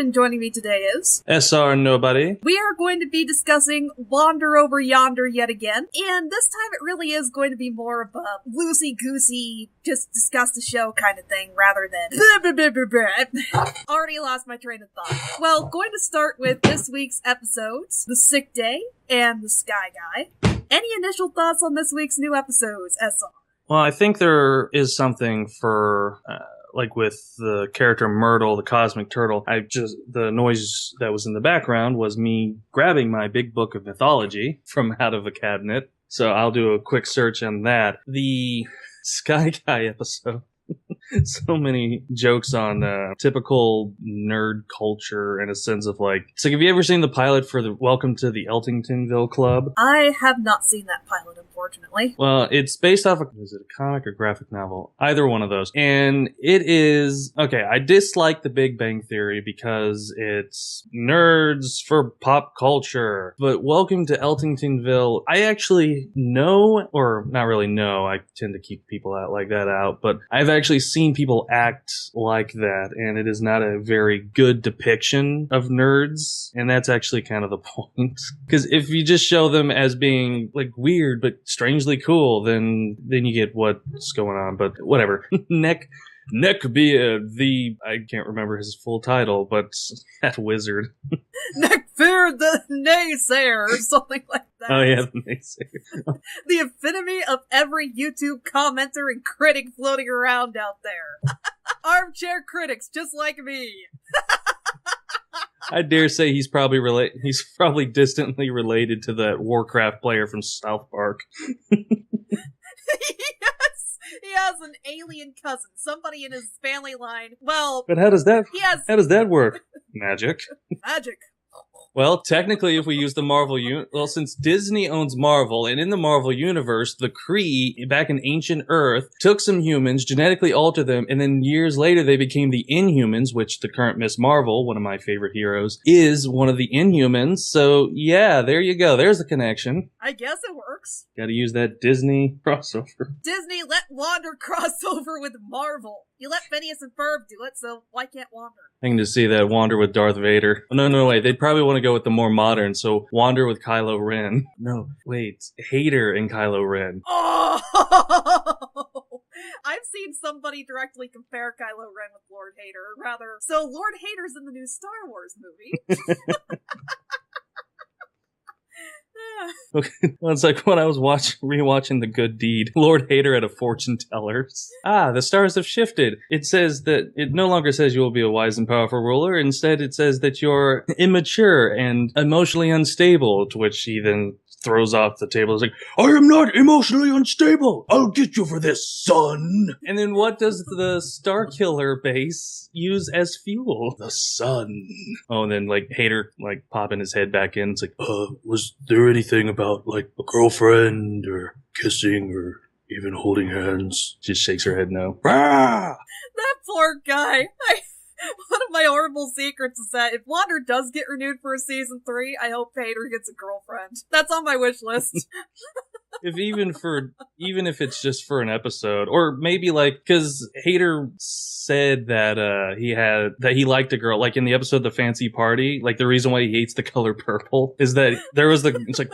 and joining me today is S.R Nohbody. We are going to be discussing Wander Over Yonder yet again, and this time it really is going to be more of a loosey-goosey, just discuss the show kind of thing, rather than already lost my train of thought. Well, going to start with this week's episodes, The Sick Day and The Sky Guy. Any initial thoughts on this week's new episodes, S.R? Well, I think there is something for... like with the character Myrtle, the cosmic turtle, the noise that was in the background was me grabbing my big book of mythology from out of a cabinet. So I'll do a quick search on that. The Sky Guy episode. So many jokes on typical nerd culture in a sense of like... So have you ever seen the pilot for the Welcome to the Eltingtonville Club? I have not seen that pilot, unfortunately. Well, it's based off of... Is it a comic or graphic novel? Either one of those. And it is... Okay, I dislike The Big Bang Theory because it's nerds for pop culture. But Welcome to Eltingtonville, I actually know, or not really know, I tend to keep people out like that out, but I've actually seen people act like that, and it is not a very good depiction of nerds, and that's actually kind of the point. Because if you just show them as being like weird but strangely cool, then you get what's going on. But whatever. Neckbeard, I can't remember his full title, but that wizard. Neckbeard the Naysayer, or something like that. Oh yeah, the Naysayer. The epitome of every YouTube commenter and critic floating around out there. Armchair critics, just like me. I dare say he's probably distantly related to that Warcraft player from South Park. He has an alien cousin, somebody in his family line. Well, but how does that work? Magic. Magic. Well, technically, if we use the Marvel since Disney owns Marvel, and in the Marvel universe, the Kree, back in ancient Earth, took some humans, genetically altered them, and then years later they became the Inhumans, which the current Miss Marvel, one of my favorite heroes, is one of the Inhumans. So, yeah, there you go. There's the connection. I guess it works. Gotta use that Disney crossover. Disney let Wander cross over with Marvel. You let Phineas and Ferb do it, so why can't Wander? I can just see that Wander with Darth Vader. Oh, no, wait. They'd probably want to go with the more modern, so Wander with Kylo Ren. No, wait. Hater and Kylo Ren. Oh! I've seen somebody directly compare Kylo Ren with Lord Hater, rather. So Lord Hater's in the new Star Wars movie. Okay. Well, it's like when I was rewatching The Good Deed. Lord Hater at a fortune teller's. The stars have shifted. It says that it no longer says you will be a wise and powerful ruler. Instead, it says that you're immature and emotionally unstable, to which he then throws off the table. He's like, I am not emotionally unstable. I'll get you for this, son. And then what does the Starkiller base use as fuel? The sun. Oh, and then like Hater like popping his head back in. It's like, was there anything about like a girlfriend or kissing or even holding hands? Just shakes her head no. Ah! That poor guy. One of my horrible secrets is that if Wander does get renewed for a season 3, I hope Hater gets a girlfriend. That's on my wish list. Even if it's just for an episode, or maybe like, because Hater said that he liked a girl, like in the episode The Fancy Party, like the reason why he hates the color purple is that it's like,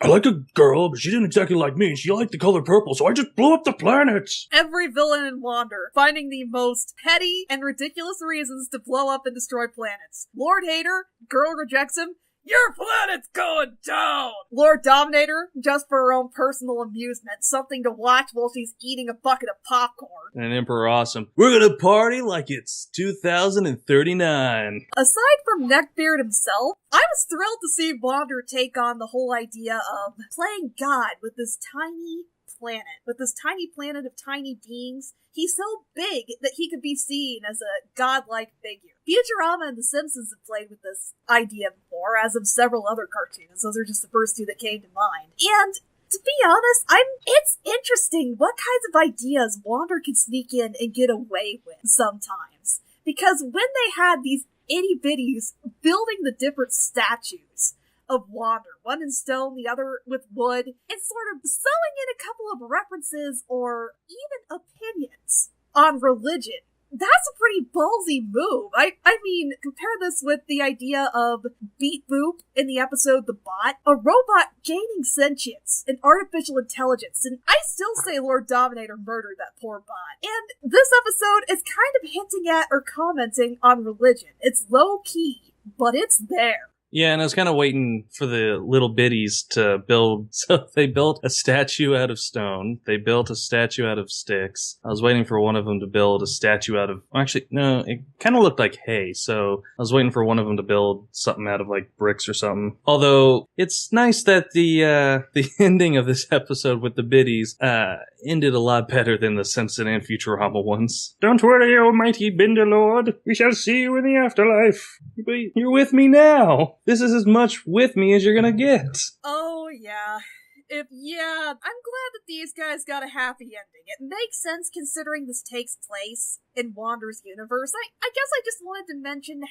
I like a girl, but she didn't exactly like me, and she liked the color purple, so I just blew up the planet! Every villain in Wander finding the most petty and ridiculous reasons to blow up and destroy planets. Lord Hater, girl rejects him, your planet's going down! Lord Dominator, just for her own personal amusement, something to watch while she's eating a bucket of popcorn. And Emperor Awesome, we're gonna party like it's 2039. Aside from Neckbeard himself, I was thrilled to see Wander take on the whole idea of playing God with this tiny planet of tiny beings. He's so big that he could be seen as a godlike figure. Futurama and The Simpsons have played with this idea before, as have several other cartoons. Those are just the first two that came to mind. And to be honest, it's interesting what kinds of ideas Wander can sneak in and get away with sometimes. Because when they had these itty bitties building the different statues of Wander, one in stone, the other with wood, and sort of sewing in a couple of references or even opinions on religion That's a pretty ballsy move. I mean, compare this with the idea of Beat Boop in the episode The Bot, a robot gaining sentience and artificial intelligence, and I still say Lord Dominator murdered that poor bot. And this episode is kind of hinting at or commenting on religion. It's low-key, but it's there. Yeah, and I was kind of waiting for the little bitties to build. So they built a statue out of stone. They built a statue out of sticks. I was waiting for one of them to build a statue out of... Actually, no, it kind of looked like hay. So I was waiting for one of them to build something out of, like, bricks or something. Although, it's nice that the ending of this episode with the bitties ended a lot better than the Simpson and Futurama ones. Don't worry, O mighty Binder Lord. We shall see you in the afterlife. You're with me now. This is as much with me as you're gonna get. Oh, yeah. I'm glad that these guys got a happy ending. It makes sense considering this takes place in Wander's universe. I guess I just wanted to mention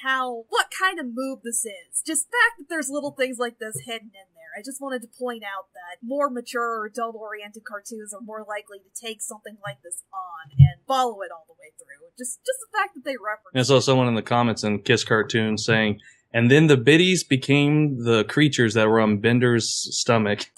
what kind of move this is. Just the fact that there's little things like this hidden in there. I just wanted to point out that more mature or adult-oriented cartoons are more likely to take something like this on and follow it all the way through. Just the fact that they reference it. I saw someone in the comments in Kiss Cartoon saying, and then the bitties became the creatures that were on Bender's stomach.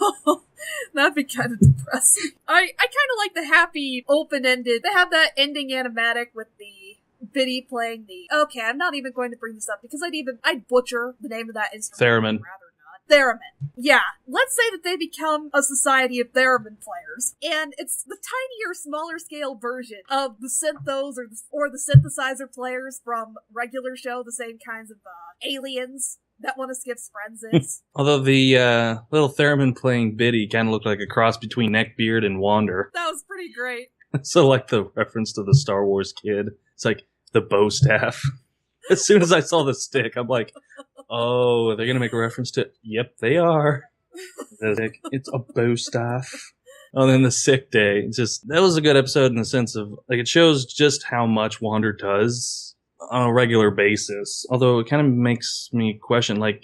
That'd be kind of depressing. I kind of like the happy, open-ended. They have that ending animatic with the Biddy playing the... Okay, I'm not even going to bring this up because I'd butcher the name of that instrument. Theremin. Rather not. Theremin. Yeah. Let's say that they become a society of theremin players. And it's the tinier, smaller scale version of the synthos or the synthesizer players from regular show, the same kinds of aliens that one of Skip's friends is. Although the little theremin playing Biddy kind of looked like a cross between Neckbeard and Wander. That was pretty great. So like the reference to the Star Wars kid. It's like the bow staff. As soon as I saw the stick, I'm like, oh, they're going to make a reference to it. Yep, they are. It's a bow staff. Oh, then the sick day. That was a good episode in the sense of, like, it shows just how much Wander does on a regular basis. Although it kind of makes me question, like,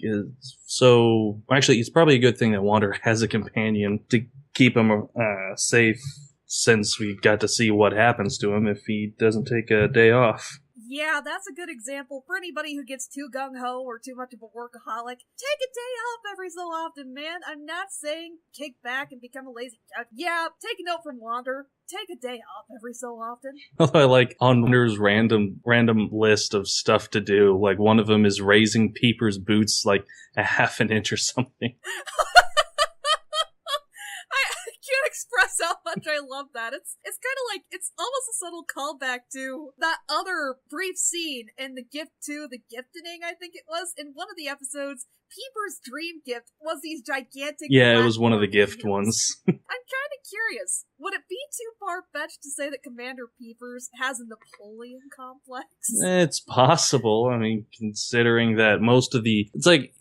actually, it's probably a good thing that Wander has a companion to keep him safe, since we got to see what happens to him if he doesn't take a day off. Yeah, that's a good example for anybody who gets too gung-ho or too much of a workaholic. Take a day off every so often, man. I'm not saying kick back and become a lazy couch. Yeah, take a note from Wander. Take a day off every so often. I like on Wander's random list of stuff to do. Like, one of them is raising Peepers' boots like a half an inch or something. Express how much I love that. It's kind of like, it's almost a subtle callback to that other brief scene in The Gift 2, The Giftening, I think it was. In one of the episodes, Peepers' dream gift was these gigantic... Yeah, it was one of the gift ones. I'm kind of curious. Would it be too far-fetched to say that Commander Peepers has a Napoleon complex? It's possible. I mean, considering that most of the... It's like,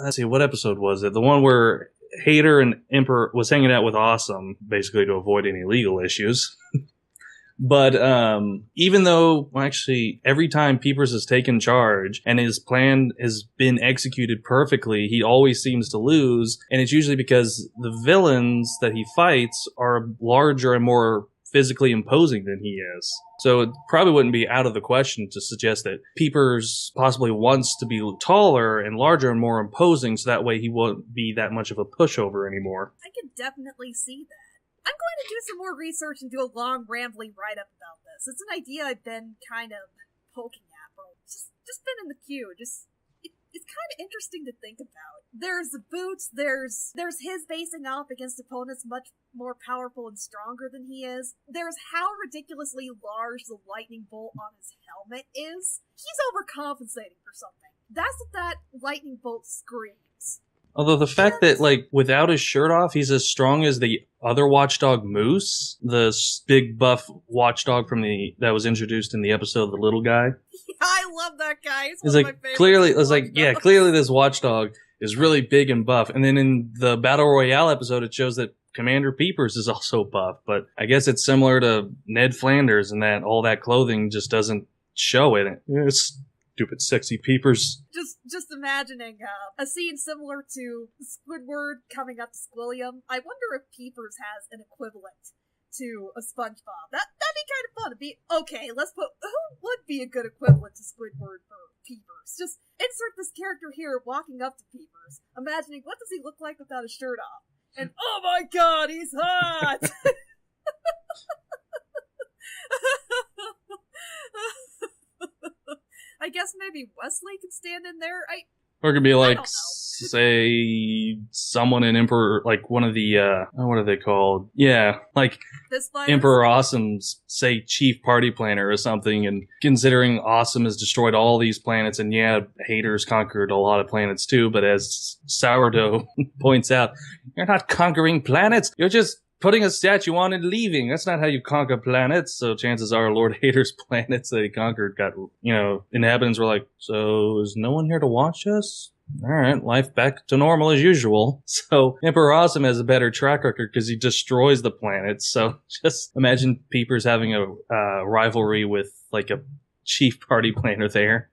let's see, what episode was it? The one where Hater and Emperor was hanging out with Awesome, basically to avoid any legal issues. But even though, actually, every time Peepers has taken charge and his plan has been executed perfectly, he always seems to lose. And it's usually because the villains that he fights are larger and more physically imposing than he is. So it probably wouldn't be out of the question to suggest that Peepers possibly wants to be taller and larger and more imposing, so that way he won't be that much of a pushover anymore. I can definitely see that. I'm going to do some more research and do a long, rambling write-up about this. It's an idea I've been kind of poking at, bro. Just been in the queue. It's kind of interesting to think about. There's the boots, there's his facing off against opponents much more powerful and stronger than he is. There's how ridiculously large the lightning bolt on his helmet is. He's overcompensating for something. That's what that lightning bolt screams. Although the fact that, like, without his shirt off, he's as strong as the other watchdog Moose, the big buff watchdog that was introduced in the episode, The Little Guy. Yeah, I love that guy. He's one of my favorites. Clearly this watchdog is really big and buff. And then in the Battle Royale episode, it shows that Commander Peepers is also buff. But I guess it's similar to Ned Flanders in that all that clothing just doesn't show in it. It's stupid, sexy Peepers. Just imagining a scene similar to Squidward coming up to Squilliam. I wonder if Peepers has an equivalent to a SpongeBob. That'd be kind of fun. It'd be, okay, let's put, who would be a good equivalent to Squidward for Peepers? Just insert this character here walking up to Peepers, imagining what does he look like without a shirt off? And oh my god, he's hot! I guess maybe Wesley could stand in there. Or it could be like, say, someone in Emperor, like one of the, what are they called? Yeah, like Emperor Awesome's, say, chief party planner or something, and considering Awesome has destroyed all these planets, and yeah, Hater's conquered a lot of planets too, but as Sourdough points out, you're not conquering planets, you're just putting a statue on and leaving. That's not how you conquer planets. So chances are Lord Hater's planets that he conquered got, inhabitants were like, so is no one here to watch us? All right, life back to normal as usual. So Emperor Awesome has a better track record because he destroys the planets. So just imagine Peepers having a rivalry with like a chief party planner there.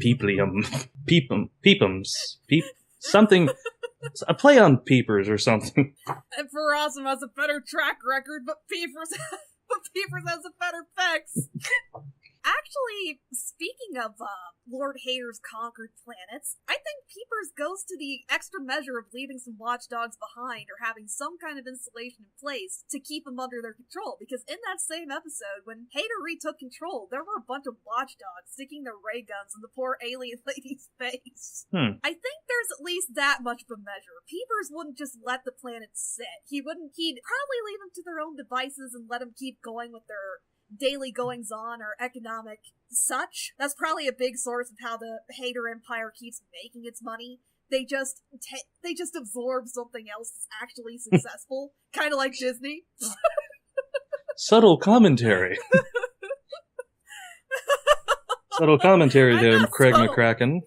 Peepums. Something... a play on Peepers or something. Emperor Awesome has a better track record, but Peepers has a better pecs. Actually, speaking of Lord Hater's conquered planets, I think Peepers goes to the extra measure of leaving some watchdogs behind or having some kind of installation in place to keep them under their control, because in that same episode, when Hater retook control, there were a bunch of watchdogs sticking their ray guns in the poor alien lady's face. I think there's at least that much of a measure. Peepers wouldn't just let the planet sit. He'd probably leave them to their own devices and let them keep going with their daily goings-on or economic such. That's probably a big source of how the Hater Empire keeps making its money. They just absorb something else that's actually successful, kind of like Disney. Subtle commentary. Subtle commentary there, Craig McCracken.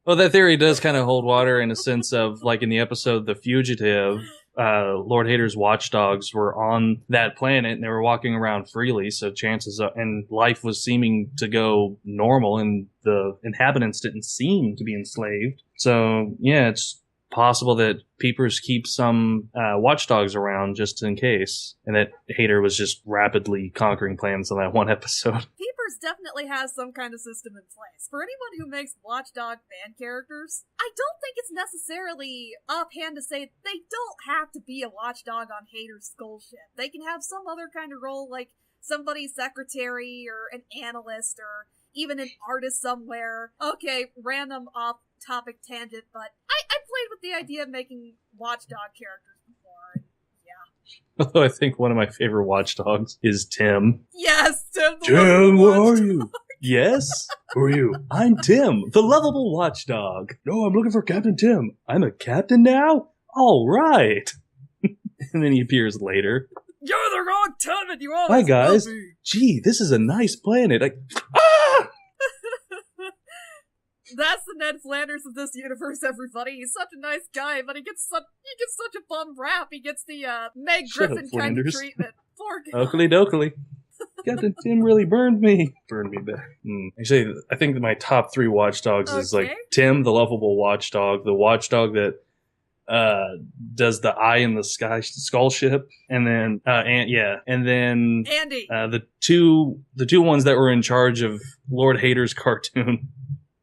Well, that theory does kind of hold water in a sense of, like in the episode The Fugitive, Lord Hater's watchdogs were on that planet and they were walking around freely, so chances are, and life was seeming to go normal and the inhabitants didn't seem to be enslaved. So, yeah, it's possible that Peepers keeps some watchdogs around just in case, and that Hater was just rapidly conquering planets on that one episode. Peepers definitely has some kind of system in place. For anyone who makes watchdog fan characters, I don't think it's necessarily offhand to say they don't have to be a watchdog on Hater's skull ship. They can have some other kind of role, like somebody's secretary or an analyst or even an artist somewhere. Okay, random off-topic tangent, but I played with the idea of making watchdog characters before, and yeah. Although I think one of my favorite watchdogs is Tim. Yes, Tim! Tim, where are you? Yes? Who are you? I'm Tim, the lovable watchdog. No, I'm looking for Captain Tim. I'm a captain now? All right. And then he appears later. You're the wrong Tim and you always Hi, guys. will be. Gee, this is a nice planet. That's the Ned Flanders of this universe, everybody. He's such a nice guy, but he gets such a bum rap. He gets the Meg Griffin kind of treatment. Poor guy. Oakley dokley. Captain Tim really burned me. Burned me back. Actually, I think that my top 3 watchdogs is like Tim, the lovable watchdog, the watchdog that does the eye in the sky skull ship, and then and then Andy. The two ones that were in charge of Lord Hater's cartoon.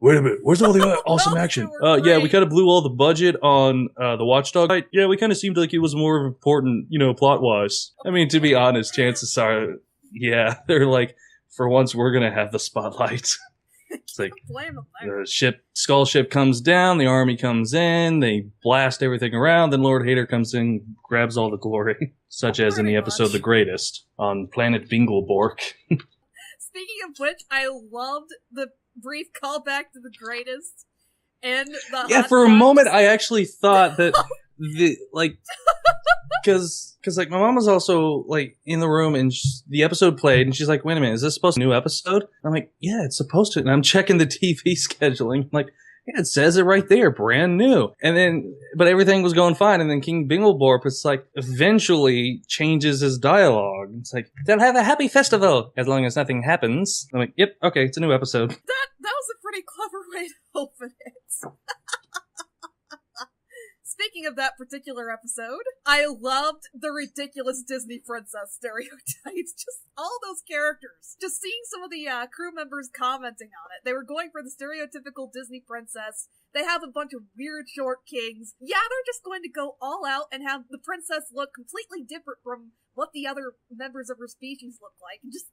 Wait a minute, where's all the awesome action? Yeah, we kind of blew all the budget on the watchdog. Yeah, we kind of seemed like it was more important, plot-wise. I mean, to be honest, chances are, yeah, they're like, for once we're gonna have the spotlight. It's like, the skull ship comes down, the army comes in, they blast everything around, then Lord Hater comes in, grabs all the glory. Such as in the episode The Greatest, on planet Binglebork. Speaking of which, I loved the brief callback to The Greatest and the yeah, for a moment I actually thought that because like my mom was also like in the room and the episode played and she's like, wait a minute, is this supposed to be a new episode? I'm like, yeah, it's supposed to, and I'm checking the TV scheduling. I'm like, yeah, it says it right there, brand new. And then, but everything was going fine, and then King Bingleborp, it's like, eventually changes his dialogue. It's like, they'll have a happy festival, as long as nothing happens. I'm like, yep, okay, it's a new episode. That was a pretty clever way to open it. Speaking speaking of that particular episode, I loved the ridiculous Disney princess stereotypes. Just all those characters. Just seeing some of the crew members commenting on it. They were going for the stereotypical Disney princess. They have a bunch of weird short kings. Yeah, they're just going to go all out and have the princess look completely different from what the other members of her species look like. And just...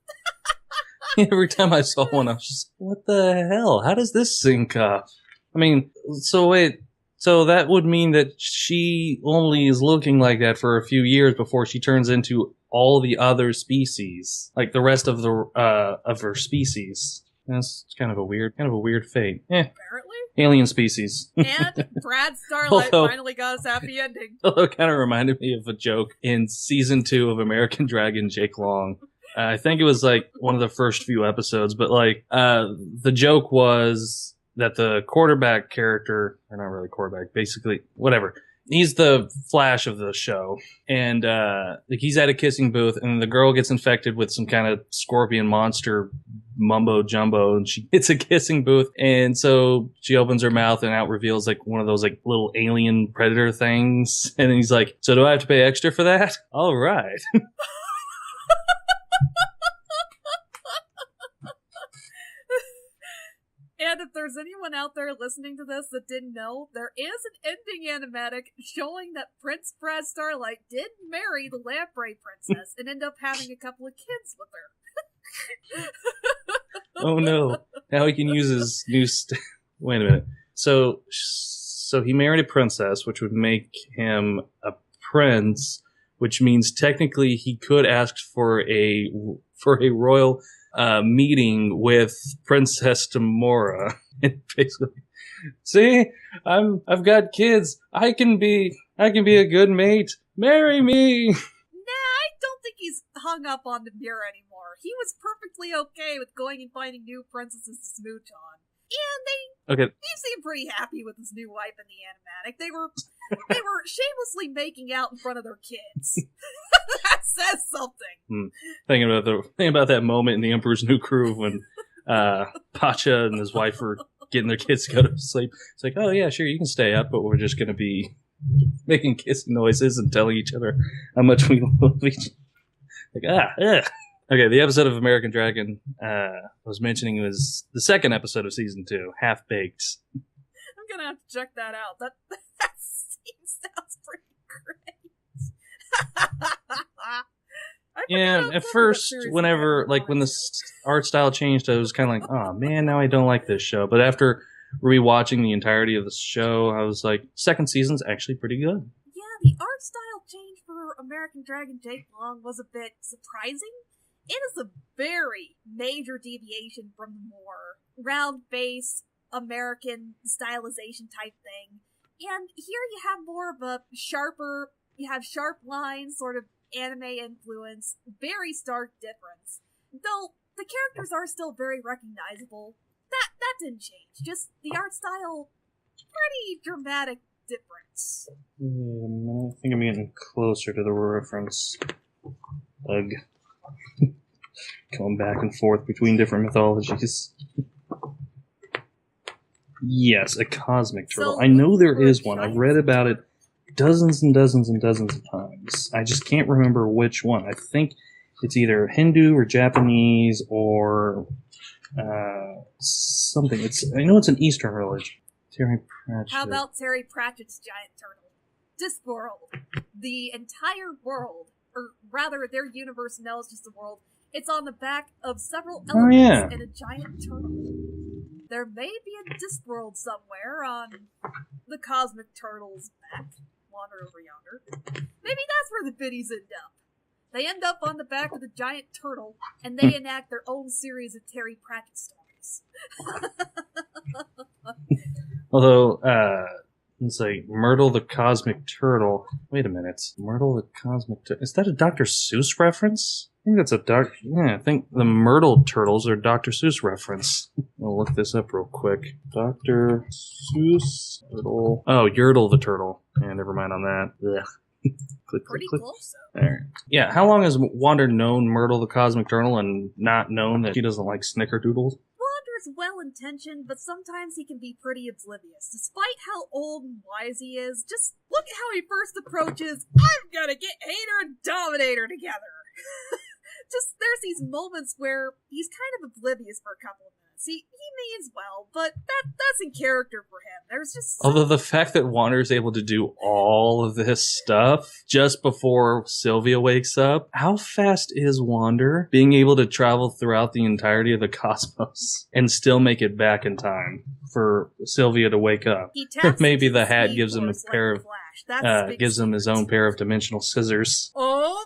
Every time I saw one, I was just, what the hell? How does this sync up? I mean, so wait, so that would mean that she only is looking like that for a few years before she turns into all the other species, like the rest of her species. That's kind of a weird fate. Apparently. Alien species. And Brad Starlight finally got his happy ending. Although it kind of reminded me of a joke in season 2 of American Dragon Jake Long. I think it was like one of the first few episodes, but like the joke was that the quarterback character, or not really quarterback, basically whatever. He's the Flash of the show, and like he's at a kissing booth, and the girl gets infected with some kind of scorpion monster mumbo jumbo, and she hits a kissing booth, and so she opens her mouth, and out reveals like one of those like little alien predator things, and then he's like, "So do I have to pay extra for that?" All right. And if there's anyone out there listening to this that didn't know, there is an ending animatic showing that Prince Brad Starlight did marry the Lamprey princess and end up having a couple of kids with her. Oh no. Now he can use his new wait a minute. So he married a princess, which would make him a prince, which means technically he could ask for a royal meeting with Princess Tamora. And basically, see, I've got kids. I can be a good mate. Marry me. Nah, I don't think he's hung up on the mirror anymore. He was perfectly okay with going and finding new princesses to smooch on. And he seemed pretty happy with his new wife in the animatic. They were shamelessly making out in front of their kids. That says something. Thinking about that moment in The Emperor's New Groove when Pacha and his wife were getting their kids to go to sleep. It's like, oh yeah, sure, you can stay up, but we're just going to be making kissing noises and telling each other how much we love each other. Like, ugh. Okay, the episode of American Dragon I was mentioning was the second episode of season 2, Half Baked. I'm gonna have to check that out. That scene sounds pretty great. Yeah, at first, whenever, like, when the art style changed, I was kind of like, oh man, now I don't like this show. But after rewatching the entirety of the show, I was like, second season's actually pretty good. Yeah, the art style change for American Dragon Jake Long was a bit surprising. It is a very major deviation from the more round-faced American stylization type thing. And here you have more of a you have sharp lines, sort of anime influence, very stark difference. Though the characters are still very recognizable, that didn't change. Just the art style, pretty dramatic difference. I think I'm getting closer to the reference. Ugh. Going back and forth between different mythologies. Yes, a cosmic turtle. So, I know there is one. I've read about it dozens and dozens and dozens of times. I just can't remember which one. I think it's either Hindu or Japanese or something. I know it's an Eastern religion. Terry Pratchett. How about Terry Pratchett's giant turtle? Discworld. The entire world, or rather their universe knows just the world. It's on the back of several elements in a giant turtle. There may be a Discworld somewhere on the Cosmic Turtle's back. Wander Over Yonder. Maybe that's where the bitties end up. They end up on the back of the giant turtle, and they enact their own series of Terry Pratchett stories. Although, it's like Myrtle the Cosmic Turtle. Wait a minute. Myrtle the Cosmic Turtle. Is that a Dr. Seuss reference? I think that's I think the Myrtle Turtles are Dr. Seuss reference. I'll look this up real quick. Dr. Seuss Turtle. Oh, Yertle the Turtle. Yeah, never mind on that. Ugh. Pretty close, though. There. Yeah, how long has Wander known Myrtle the Cosmic Turtle and not known that she doesn't like snickerdoodles? Wander Wander's well-intentioned, but sometimes he can be pretty oblivious. Despite how old and wise he is, just look at how he first approaches, I'm gonna get Hater and Dominator together! Just, there's these moments where he's kind of oblivious for a couple of minutes. He means well, but that's in character for him. There's just... Although the fact that Wander's able to do all of this stuff just before Sylvia wakes up, how fast is Wander being able to travel throughout the entirety of the cosmos and still make it back in time for Sylvia to wake up? Maybe the hat gives him a pair of... gives him his own pair of dimensional scissors. Oh,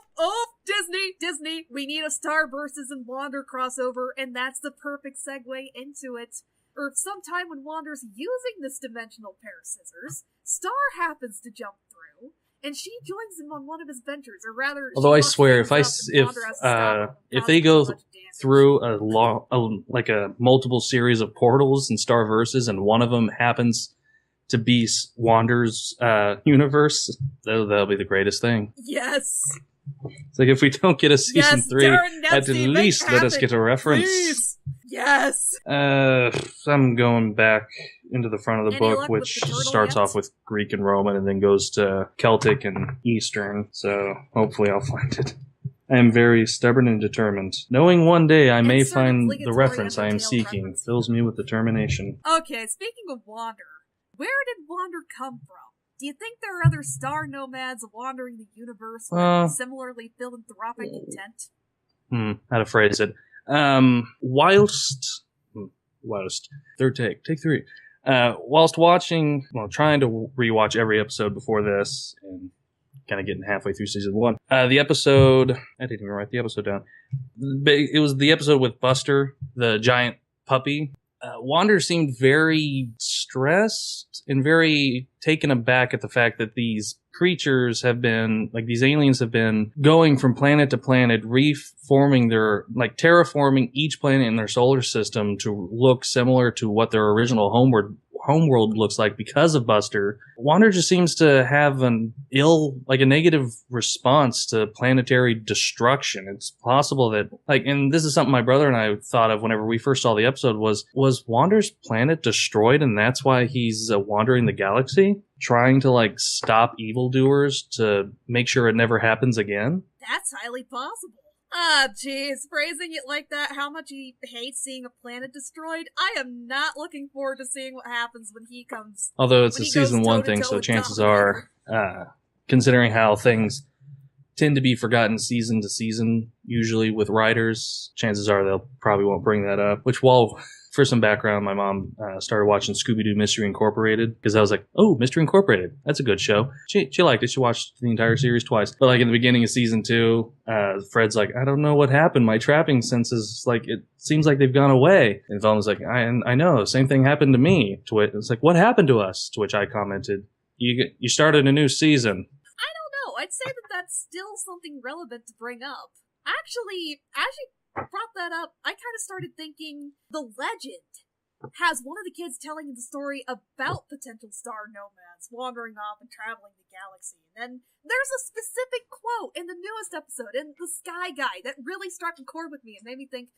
Disney, we need a Star versus and Wander crossover, and that's the perfect segue into it. Or sometime when Wander's using this dimensional pair of scissors, Star happens to jump through, and she joins him on one of his ventures, or rather... Although I swear, if they go through a multiple series of portals and Star verses, and one of them happens to be Wander's universe, that'll be the greatest thing. Yes! It's like, if we don't get a season 3, at least let us get a reference. Please. Yes! I'm going back into the front of the book, which starts off with Greek and Roman and then goes to Celtic and Eastern, so hopefully I'll find it. I am very stubborn and determined. Knowing one day I may find the reference I am seeking fills me with determination. Okay, speaking of Wander, where did Wander come from? Do you think there are other star nomads wandering the universe with similarly philanthropic intent? How to phrase it. Whilst third take 3. Whilst trying to rewatch every episode before this, and kind of getting halfway through season 1, the episode, I didn't even write the episode down. It was the episode with Buster, the giant puppy. Wander seemed very stressed and very taken aback at the fact that these creatures have been, these aliens have been going from planet to planet, terraforming each planet in their solar system to look similar to what their original homeworld looks like because of Buster. Wander just seems to have a negative response to planetary destruction. It's possible that, and this is something my brother and I thought of whenever we first saw the episode, was Wander's planet destroyed and that's why he's wandering the galaxy, trying to stop evildoers to make sure it never happens again? That's highly possible. Ah, jeez, phrasing it like that, how much he hates seeing a planet destroyed, I am not looking forward to seeing what happens when he comes... Although it's a season 1 thing, so chances are, considering how things tend to be forgotten season to season, usually with writers, chances are they'll probably won't bring that up. Which, for some background, my mom started watching Scooby-Doo Mystery Incorporated, because I was like, oh, Mystery Incorporated, that's a good show. She liked it. She watched the entire series twice. But in the beginning of season 2, Fred's like, I don't know what happened. My trapping senses, it seems like they've gone away. And Velma's like, I know, same thing happened to me. To it, it's like, what happened to us? To which I commented, you started a new season. I don't know. I'd say that that's still something relevant to bring up. Actually, as you brought that up, I kind of started thinking the legend has one of the kids telling the story about potential star nomads wandering off and traveling the galaxy. And then there's a specific quote in the newest episode in The Sky Guy that really struck a chord with me and made me think,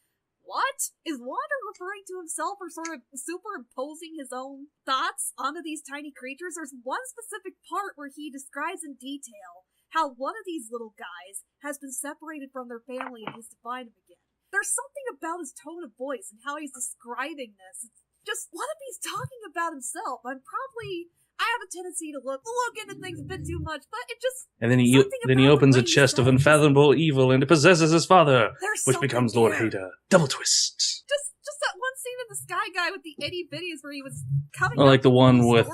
what? Is Wander referring to himself or sort of superimposing his own thoughts onto these tiny creatures? There's one specific part where he describes in detail how one of these little guys has been separated from their family and needs to find him again. There's something about his tone of voice and how he's describing this. It's just, what if he's talking about himself? I have a tendency to look into things a bit too much, but it just... And then he opens a chest of unfathomable evil and it possesses his father, which becomes Lord Hater. Double twist. Just that one scene in The Sky Guy with the itty bitties where he was coming or up the one with,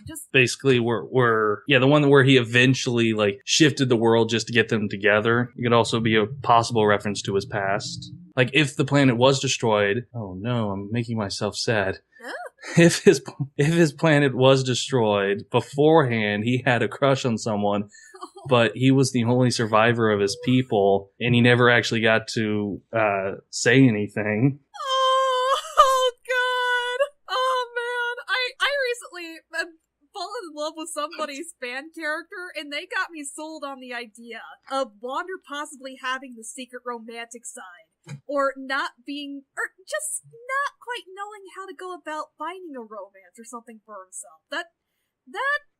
just... basically the one where he eventually, shifted the world just to get them together. It could also be a possible reference to his past. If the planet was destroyed... Oh no, I'm making myself sad. If his planet was destroyed beforehand, he had a crush on someone, but he was the only survivor of his people, and he never actually got to say anything. Oh God! Oh man! I recently fallen in love with somebody's fan character, and they got me sold on the idea of Wander possibly having the secret romantic side. or not being, or just not quite knowing how to go about finding a romance or something for himself. That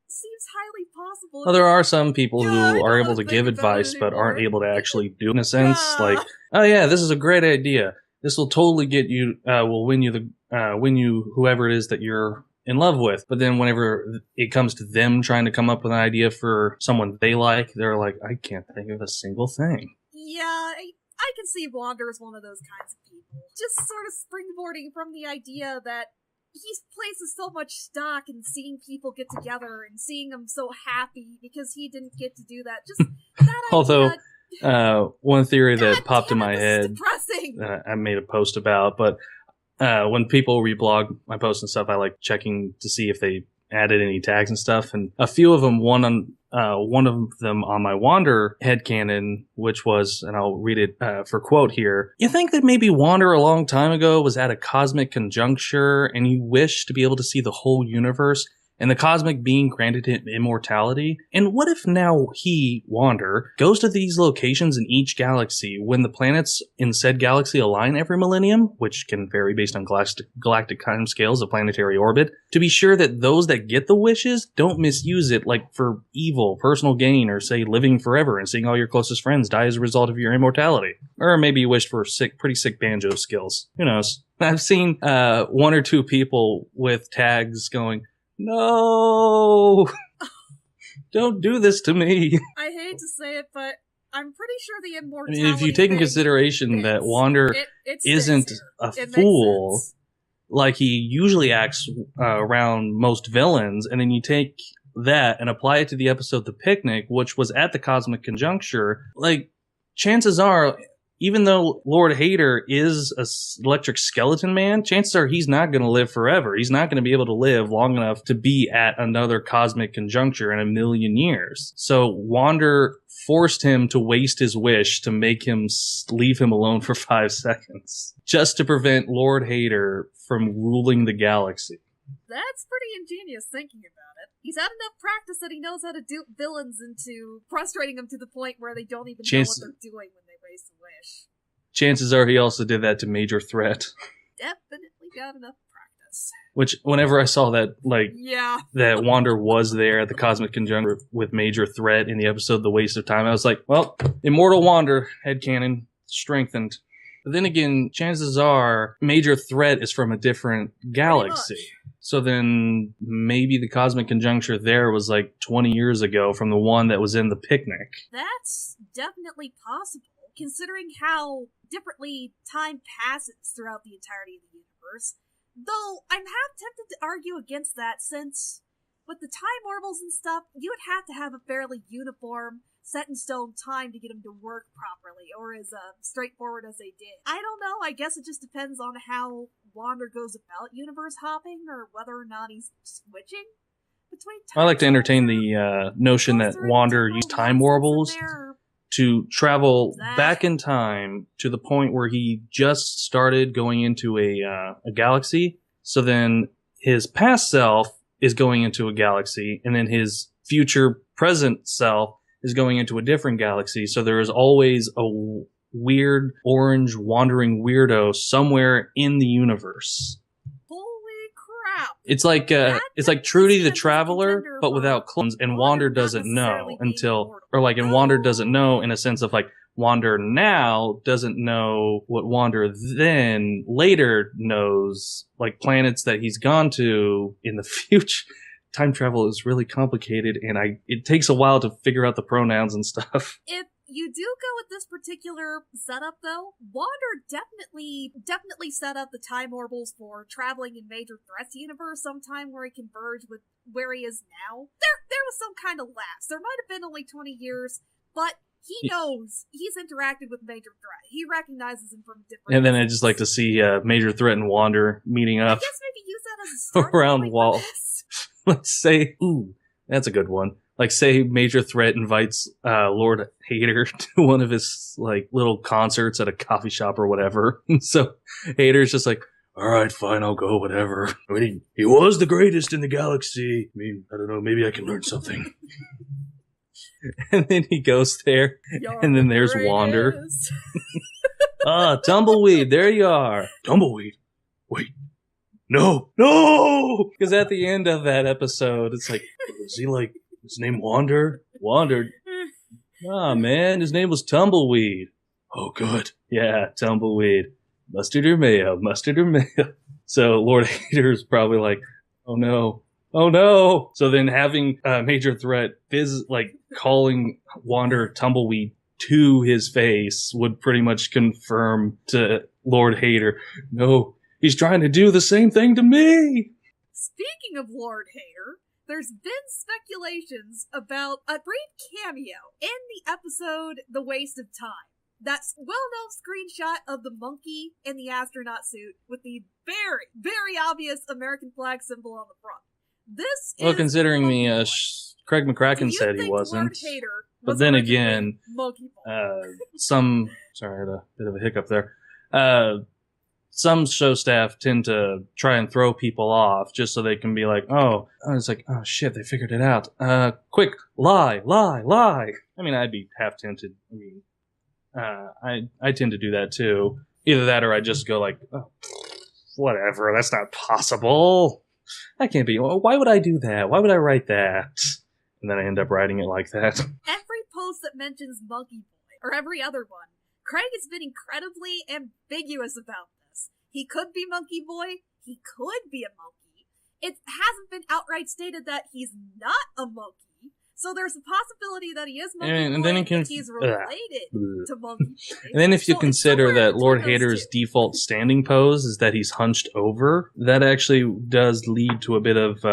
seems highly possible. Well, there are some people Yeah, who I are don't able to think give about advice it but aren't anymore. able to actually do it in a sense. Yeah. Like, oh yeah, this is a great idea. This will totally get you, will win you whoever it is that you're in love with. But then whenever it comes to them trying to come up with an idea for someone they like, they're like, I can't think of a single thing. Yeah, I can see Wander as one of those kinds of people. Just sort of springboarding from the idea that he places so much stock in seeing people get together and seeing them so happy because he didn't get to do that. Just that Although, idea. one theory God that popped in damn it, my this head is depressing. I made a post about, but when people reblog my posts and stuff, I like checking to see if they added any tags and stuff. And a few of them, one of them on my Wander headcanon, which was, and I'll read it for quote here. You think that maybe Wander a long time ago was at a cosmic conjuncture and he wished to be able to see the whole universe? And the cosmic being granted him immortality? And what if now he, Wander, goes to these locations in each galaxy when the planets in said galaxy align every millennium, which can vary based on galactic timescales of planetary orbit, to be sure that those that get the wishes don't misuse it like for evil, personal gain, or say living forever and seeing all your closest friends die as a result of your immortality? Or maybe you wished for pretty sick banjo skills. Who knows? I've seen one or two people with tags going, no, don't do this to me. I hate to say it, but I'm pretty sure the I immortality mean, if you take in thing consideration that Wander it isn't sticks a here. It makes fool sense. like he usually acts around most villains, and then you take that and apply it to the episode The Picnic, which was at the cosmic conjuncture, like, chances are, even though Lord Hater is a electric skeleton man, chances are he's not going to live forever. He's not going to be able to live long enough to be at another cosmic conjuncture in 1,000,000 years. So Wander forced him to waste his wish to make him leave him alone for 5 seconds, just to prevent Lord Hater from ruling the galaxy. That's pretty ingenious thinking about it. He's had enough practice that he knows how to dupe villains into frustrating them to the point where they don't even know what they're doing when they raise the wish. Chances are he also did that to Major Threat. Definitely got enough practice. Which, whenever I saw that, like, yeah, that Wander was there at the cosmic conjuncture with Major Threat in the episode The Waste of Time, I was like, well, Immortal Wander, headcanon, strengthened. But then again, chances are Major Threat is from a different galaxy. So then maybe the cosmic conjuncture there was like 20 years ago from the one that was in The Picnic. That's definitely possible, considering how differently time passes throughout the entirety of the universe. Though I'm half tempted to argue against that, since with the time orbals and stuff, you would have to have a fairly uniform, set-in-stone time to get them to work properly, or as straightforward as they did. I don't know, I guess it just depends on how Wander goes about universe hopping, or whether or not he's switching between time. I like to entertain the notion that Wander used time warbles to travel back in time to the point where he just started going into a galaxy. So then his past self is going into a galaxy, and then his future present self is going into a different galaxy. So there is always a weird orange wandering weirdo somewhere in the universe. Holy crap! It's like Trudy the Traveler, but without clones, and Wander doesn't know until, or like, and Wander doesn't know in a sense of like, Wander now doesn't know what Wander then later knows, like planets that he's gone to in the future. Time travel is really complicated, and it takes a while to figure out the pronouns and stuff. If you do go with this particular setup, though, Wander definitely set up the time orbals for traveling in Major Threat's universe sometime where he converged with where he is now. There was some kind of lapse. There might have been only 20 years, but he knows he's interacted with Major Threat. He recognizes him from different. And then I just like to see Major Threat and Wander meeting up. I guess maybe use that as a start around wall. Let's say, ooh, that's a good one. Like, say Major Threat invites Lord Hater to one of his like little concerts at a coffee shop or whatever. So Hater's just like, all right, fine, I'll go, whatever. I mean, he was the greatest in the galaxy. I mean, I don't know, maybe I can learn something. And then he goes there, and then there's Wander. Ah, Tumbleweed, there you are. Tumbleweed. Wait. No. Because at the end of that episode, it's like, is he like, his name Wander? Wander. Ah, man, his name was Tumbleweed. Oh, good. Yeah, Tumbleweed. Mustard or mayo? Mustard or mayo? So Lord Hader's probably like, oh no. Oh no! So then having a major threat, calling Wander Tumbleweed to his face would pretty much confirm to Lord Hader, no, he's trying to do the same thing to me! Speaking of Lord Hader, there's been speculations about a brief cameo in the episode The Waste of Time. That's well-known screenshot of the monkey in the astronaut suit with the very, very obvious American flag symbol on the front. Well, considering Craig McCracken said he wasn't, but then again, sorry, I had a bit of a hiccup there. Some show staff tend to try and throw people off just so they can be like, oh, it's like, oh shit, they figured it out. Quick, lie. I mean, I'd be half tempted. I mean, I tend to do that too. Either that or I just go like, oh, whatever, that's not possible. That can't be. Why would I do that? Why would I write that? And then I end up writing it like that. Every post that mentions Monkey Boy, or every other one, Craig has been incredibly ambiguous about this. He could be Monkey Boy. He could be a monkey. It hasn't been outright stated that he's not a monkey. So there's a possibility that he is Monkey Boy, and then he's related to Monkey Boy. And then if you consider that Lord Hader's default standing pose is that he's hunched over, that actually does lead to a bit of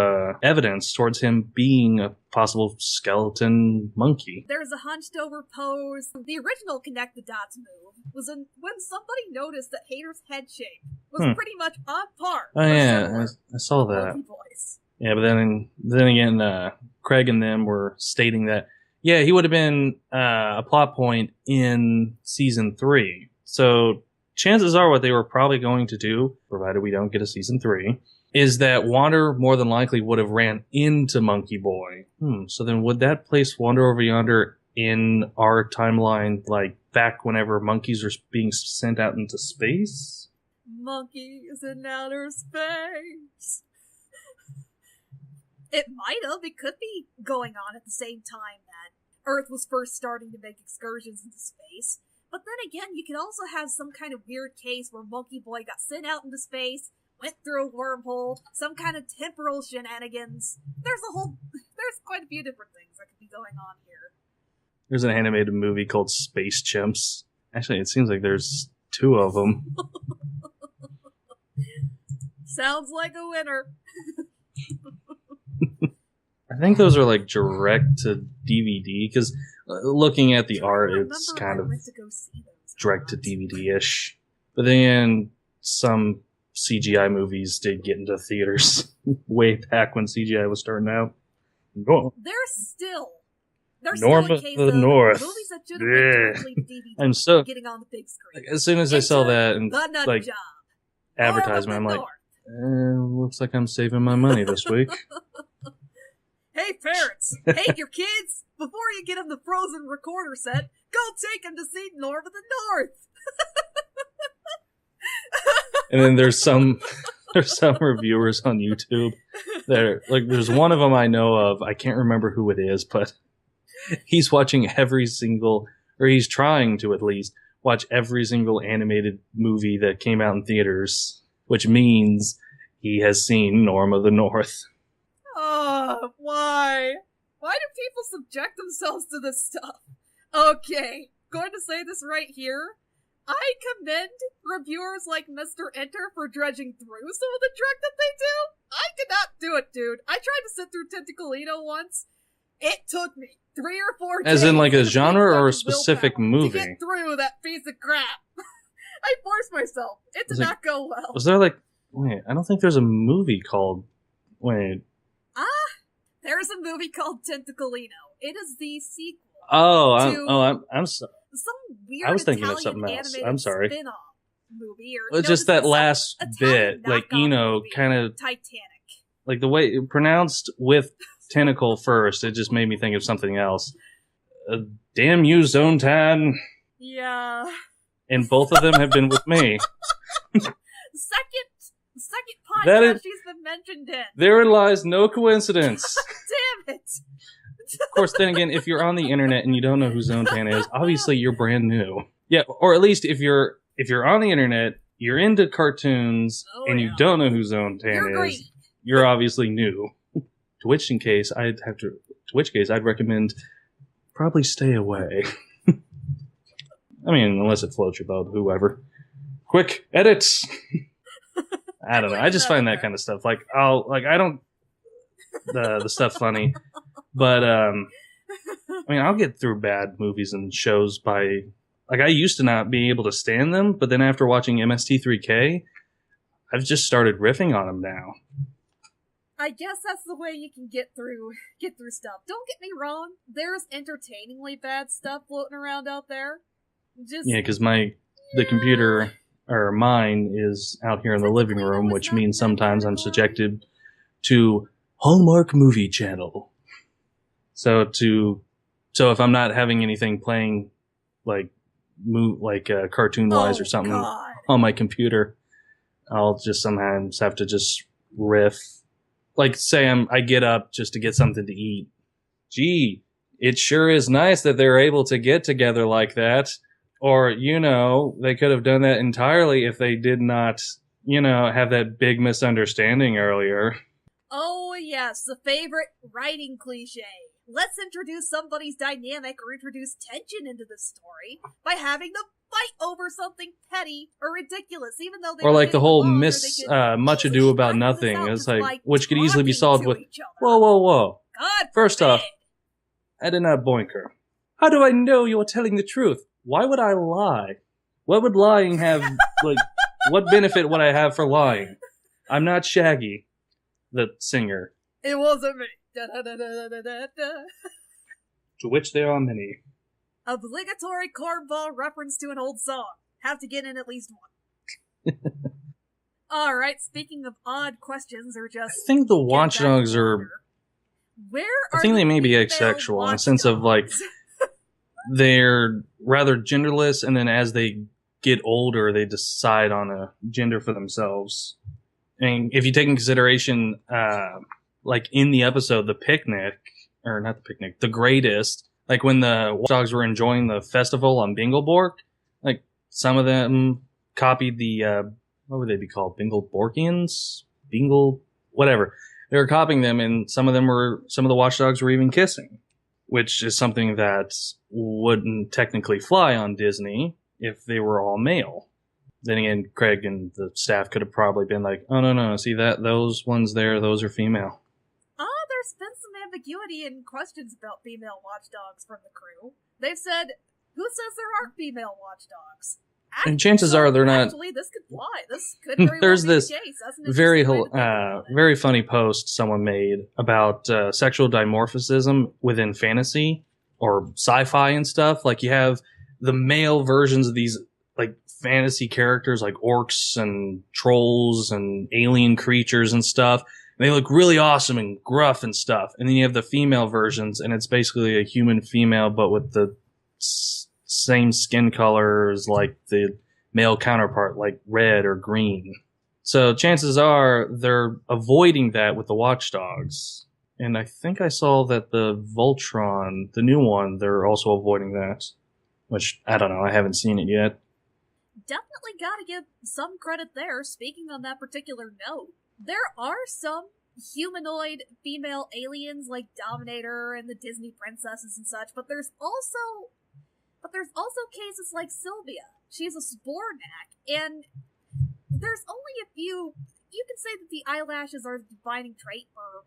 evidence towards him being a possible skeleton monkey. There's a hunched over pose. The original Connect the Dots move was when somebody noticed that Hader's head shape was pretty much on par. Oh yeah, I saw that. Monkey Boys. Yeah, but then again, Craig and them were stating that, yeah, he would have been a plot point in season 3. So chances are what they were probably going to do, provided we don't get a season 3, is that Wander more than likely would have ran into Monkey Boy. So then would that place Wander Over Yonder in our timeline, like back whenever monkeys were being sent out into space? Monkeys in outer space. It might have. It could be going on at the same time that Earth was first starting to make excursions into space. But then again, you could also have some kind of weird case where Monkey Boy got sent out into space, went through a wormhole, some kind of temporal shenanigans. There's quite a few different things that could be going on here. There's an animated movie called Space Chimps. Actually, it seems like there's 2 of them. Sounds like a winner. I think those are like direct to DVD, because looking at the art, it's kind of direct to DVD-ish. But then some CGI movies did get into theaters way back when CGI was starting out. They're still Norm of the North. Movies that should have been directly to DVD I'm so getting on the big screen. As soon as I saw that and like job. advertisement, I'm like, looks like I'm saving my money this week. Hey parents, hate your kids? Before you get them the Frozen recorder set, go take them to see Norm of the North. And then there's some reviewers on YouTube that like there's one of them I know of. I can't remember who it is, but he's watching he's trying to at least watch every single animated movie that came out in theaters, which means he has seen Norm of the North. Why? Why do people subject themselves to this stuff? Okay, going to say this right here. I commend reviewers like Mr. Enter for dredging through some of the dreck that they do. I did not do it, dude. I tried to sit through Tentacleino once. It took me 3 or 4 days. As in like a genre or a specific movie? To get through that piece of crap. I forced myself. It did not go well. Was there like... Wait, I don't think there's a movie called... Wait... There's a movie called Tentacleino. It is the sequel. I'm sorry. Some weird I was thinking Italian of something else. animated I'm sorry. Spin-off movie, or Well, just that last bit, like movie, kind of Titanic. like the way it pronounced with tentacle first. It just made me think of something else. Damn you, Zone Tan. Yeah. and both of them have been with me. Second podcast she's been mentioned in. Therein lies no coincidence. Damn it! Of course, then again, if you're on the internet and you don't know who Zone Tan is, obviously you're brand new. Yeah, or at least if you're on the internet, you're into cartoons, and you don't know who Zone Tan is, you're obviously new. To which case, I'd recommend probably stay away. I mean, unless it floats your boat, whoever. Quick edits. I don't know. I just find that kind of stuff the stuff funny, but I mean, I'll get through bad movies and shows by I used to not be able to stand them, but then after watching MST3K, I've just started riffing on them now. I guess that's the way you can get through stuff. Don't get me wrong, there's entertainingly bad stuff floating around out there. Because the computer or mine is out here in the living room, which means sometimes I'm subjected to Hallmark Movie Channel. So if I'm not having anything playing cartoon-wise or something on my computer, I'll just sometimes have to just riff. Like, say I get up just to get something to eat. Gee, it sure is nice that they're able to get together like that. Or, they could have done that entirely if they did not, have that big misunderstanding earlier. Oh, yes, the favorite writing cliche. Let's introduce somebody's dynamic or introduce tension into the story by having them fight over something petty or ridiculous, even though they or like the whole Much Ado About Nothing. It's which could easily be solved with, whoa. God First forbid. off, I did not boink her. How do I know you are telling the truth? Why would I lie? What would lying have, what benefit would I have for lying? I'm not Shaggy, the singer. It wasn't me. Da, da, da, da, da, da, da. To which there are many. Obligatory cornball reference to an old song. Have to get in at least one. Alright, speaking of odd questions or just... I think the Watchdogs are... I think they may be asexual in the sense of, they're rather genderless, and then as they get older, they decide on a gender for themselves. And if you take in consideration, in the episode, The Greatest, when the Watchdogs were enjoying the festival on Bingleborg, some of them copied the, what would they be called? Bingleborgians? Whatever. They were copying them, and some of the Watchdogs were even kissing, which is something that wouldn't technically fly on Disney if they were all male. Then again, Craig and the staff could have probably been like, oh, no, see those ones there, those are female. There's been some ambiguity and questions about female watchdogs from the crew. They've said, who says there aren't female watchdogs? And chances are they're not. Actually, this could fly. This could very There's well be this the case. very funny post someone made about sexual dimorphism within fantasy or sci-fi and stuff. You have the male versions of these fantasy characters like orcs and trolls and alien creatures and stuff. And they look really awesome and gruff and stuff. And then you have the female versions, and it's basically a human female, but with the same skin color as the male counterpart, red or green. So chances are they're avoiding that with the Watchdogs. And I think I saw that the Voltron, the new one, they're also avoiding that. Which, I don't know, I haven't seen it yet. Definitely gotta give some credit there. Speaking on that particular note, there are some humanoid female aliens like Dominator and the Disney princesses and such, but there's also cases like Sylvia. She's a Spornak, and there's only a few. You can say that the eyelashes are a defining trait for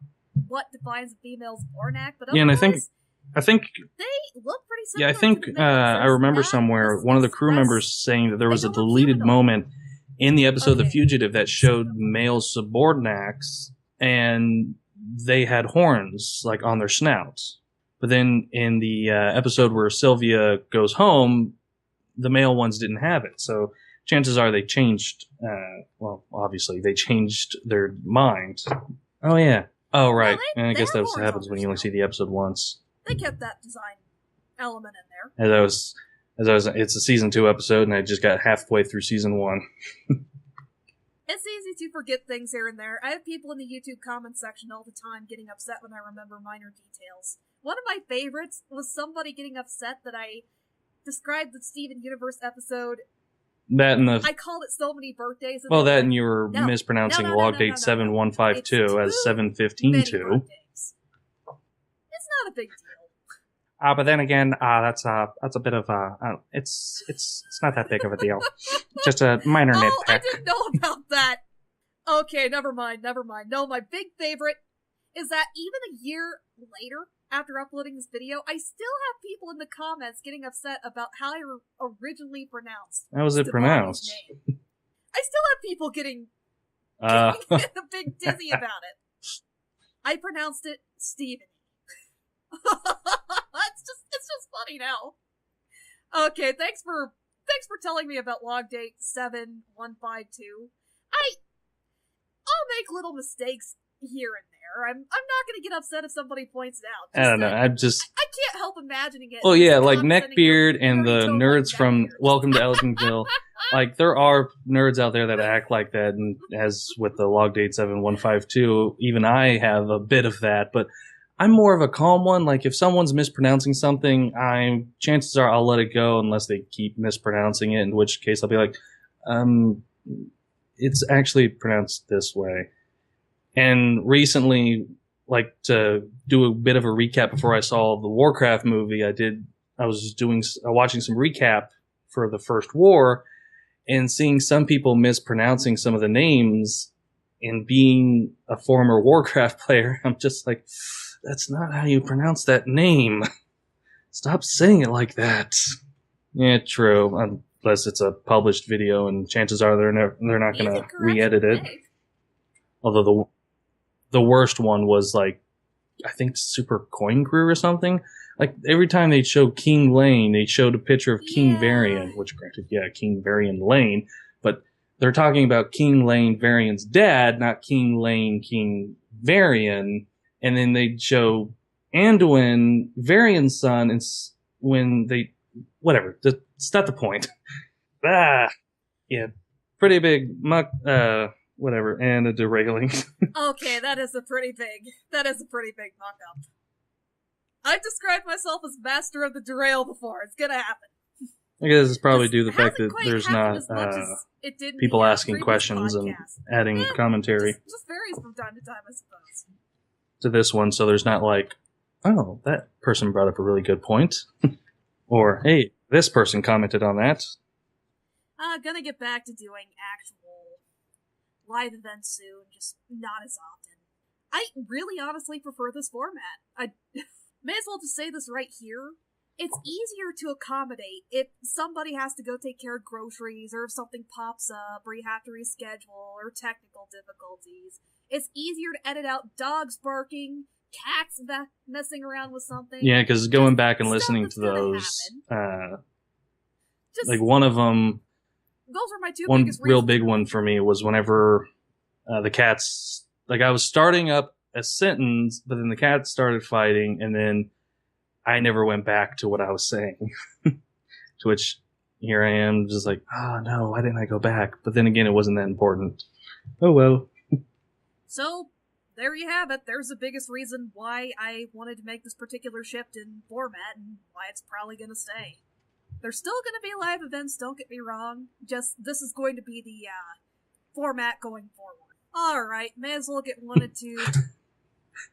what defines a female Spornak, but yeah, and I think they look pretty similar. Yeah, I think I remember somewhere one of the crew members saying that there was a deleted moment in the episode The Fugitive that showed male Subordinacs, and they had horns on their snouts. But then in the episode where Sylvia goes home, the male ones didn't have it. So chances are they changed. Obviously they changed their mind. Oh yeah. Oh right. And I guess that's what happens when you only see the episode once. They kept that design element in there. And that was It's a season 2 episode, and I just got halfway through season 1. It's easy to forget things here and there. I have people in the YouTube comment section all the time getting upset when I remember minor details. One of my favorites was somebody getting upset that I described the Steven Universe episode. I called it so many birthdays. And that, and you were mispronouncing log date 7152 as 7152. It's not a big deal. But then again, that's a bit of it's not that big of a deal. Just a minor nitpick. Oh, I didn't know about that. Okay, never mind. No, my big favorite is that even a year later, after uploading this video, I still have people in the comments getting upset about how I originally pronounced. How was it pronounced? Name. I still have people getting a big dizzy about it. I pronounced it Steven. It's just funny now. Okay, thanks for telling me about log date 7152. I'll make little mistakes here and there. I'm not gonna get upset if somebody points it out. I don't know. I can't help imagining it. Oh yeah, like Neckbeard and the nerds from Welcome to Elkingville. Like, there are nerds out there that act like that, and as with the log date 7152, even I have a bit of that, but I'm more of a calm one. Like, if someone's mispronouncing something, chances are I'll let it go unless they keep mispronouncing it, in which case I'll be like, it's actually pronounced this way. And recently, like, to do a bit of a recap before I saw the Warcraft movie, I was watching some recap for the first war, and seeing some people mispronouncing some of the names, and being a former Warcraft player, I'm just like, that's not how you pronounce that name. Stop saying it like that. Yeah, true. Unless it's a published video, and chances are they're not going to re-edit it. Although the worst one was, like, I think Super Coin Crew or something. Like, every time they'd show King Lane, they showed a picture of King Varian, which, granted, King Varian Lane, but they're talking about King Lane Varian's dad, not King Lane King Varian. And then they'd show Anduin Varian's son, and whatever. That's not the point. Yeah, pretty big whatever, and a derailing. Okay, that is a pretty big muck-up. I've described myself as master of the derail before. It's gonna happen. I guess it's probably due to the fact that there's not people asking questions and adding commentary. Just varies from time to time, I suppose. To this one, so there's not like, oh, that person brought up a really good point. Or, hey, this person commented on that. Gonna get back to doing actual live events soon, just not as often. I really honestly prefer this format. I may as well just say this right here. It's easier to accommodate if somebody has to go take care of groceries, or if something pops up, or you have to reschedule, or technical difficulties. It's easier to edit out dogs barking, cats messing around with something. Yeah, because going back and listening to those, like, one of them, those are my two one biggest real big one for me was whenever the cats, like, I was starting up a sentence, but then the cats started fighting, and then I never went back to what I was saying. To which, here I am, just like, oh no, why didn't I go back? But then again, it wasn't that important. Oh well. So, there you have it. There's the biggest reason why I wanted to make this particular shift in format, and why it's probably going to stay. There's still going to be live events, don't get me wrong. Just, this is going to be the format going forward. Alright, may as well get one or two.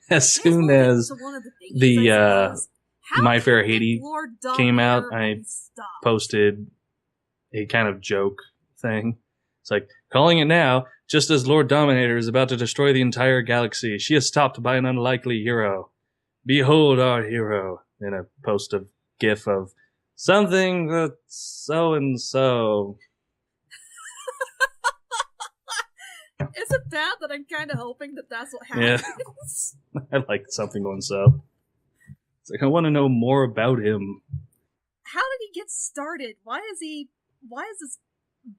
As soon as the My Fair Haiti came out, I posted a kind of joke thing. It's like, calling it now, just as Lord Dominator is about to destroy the entire galaxy, she is stopped by an unlikely hero. Behold our hero. In a post of GIF of something that's so-and-so. Is it bad that I'm kind of hoping that that's what happens? Yeah. I like something going so. It's like, I want to know more about him. How did he get started? Why is this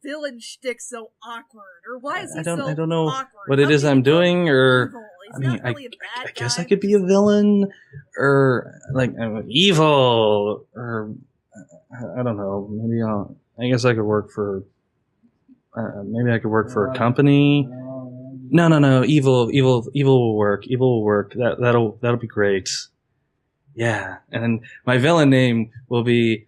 villain shtick so awkward? Or why is he so awkward? I don't know what it is I'm doing, or I guess I could be a villain, or like evil, or I don't know. I guess I could work for. Maybe I could work for a company. No. Evil will work. Evil will work. That'll be great. Yeah, and then my villain name will be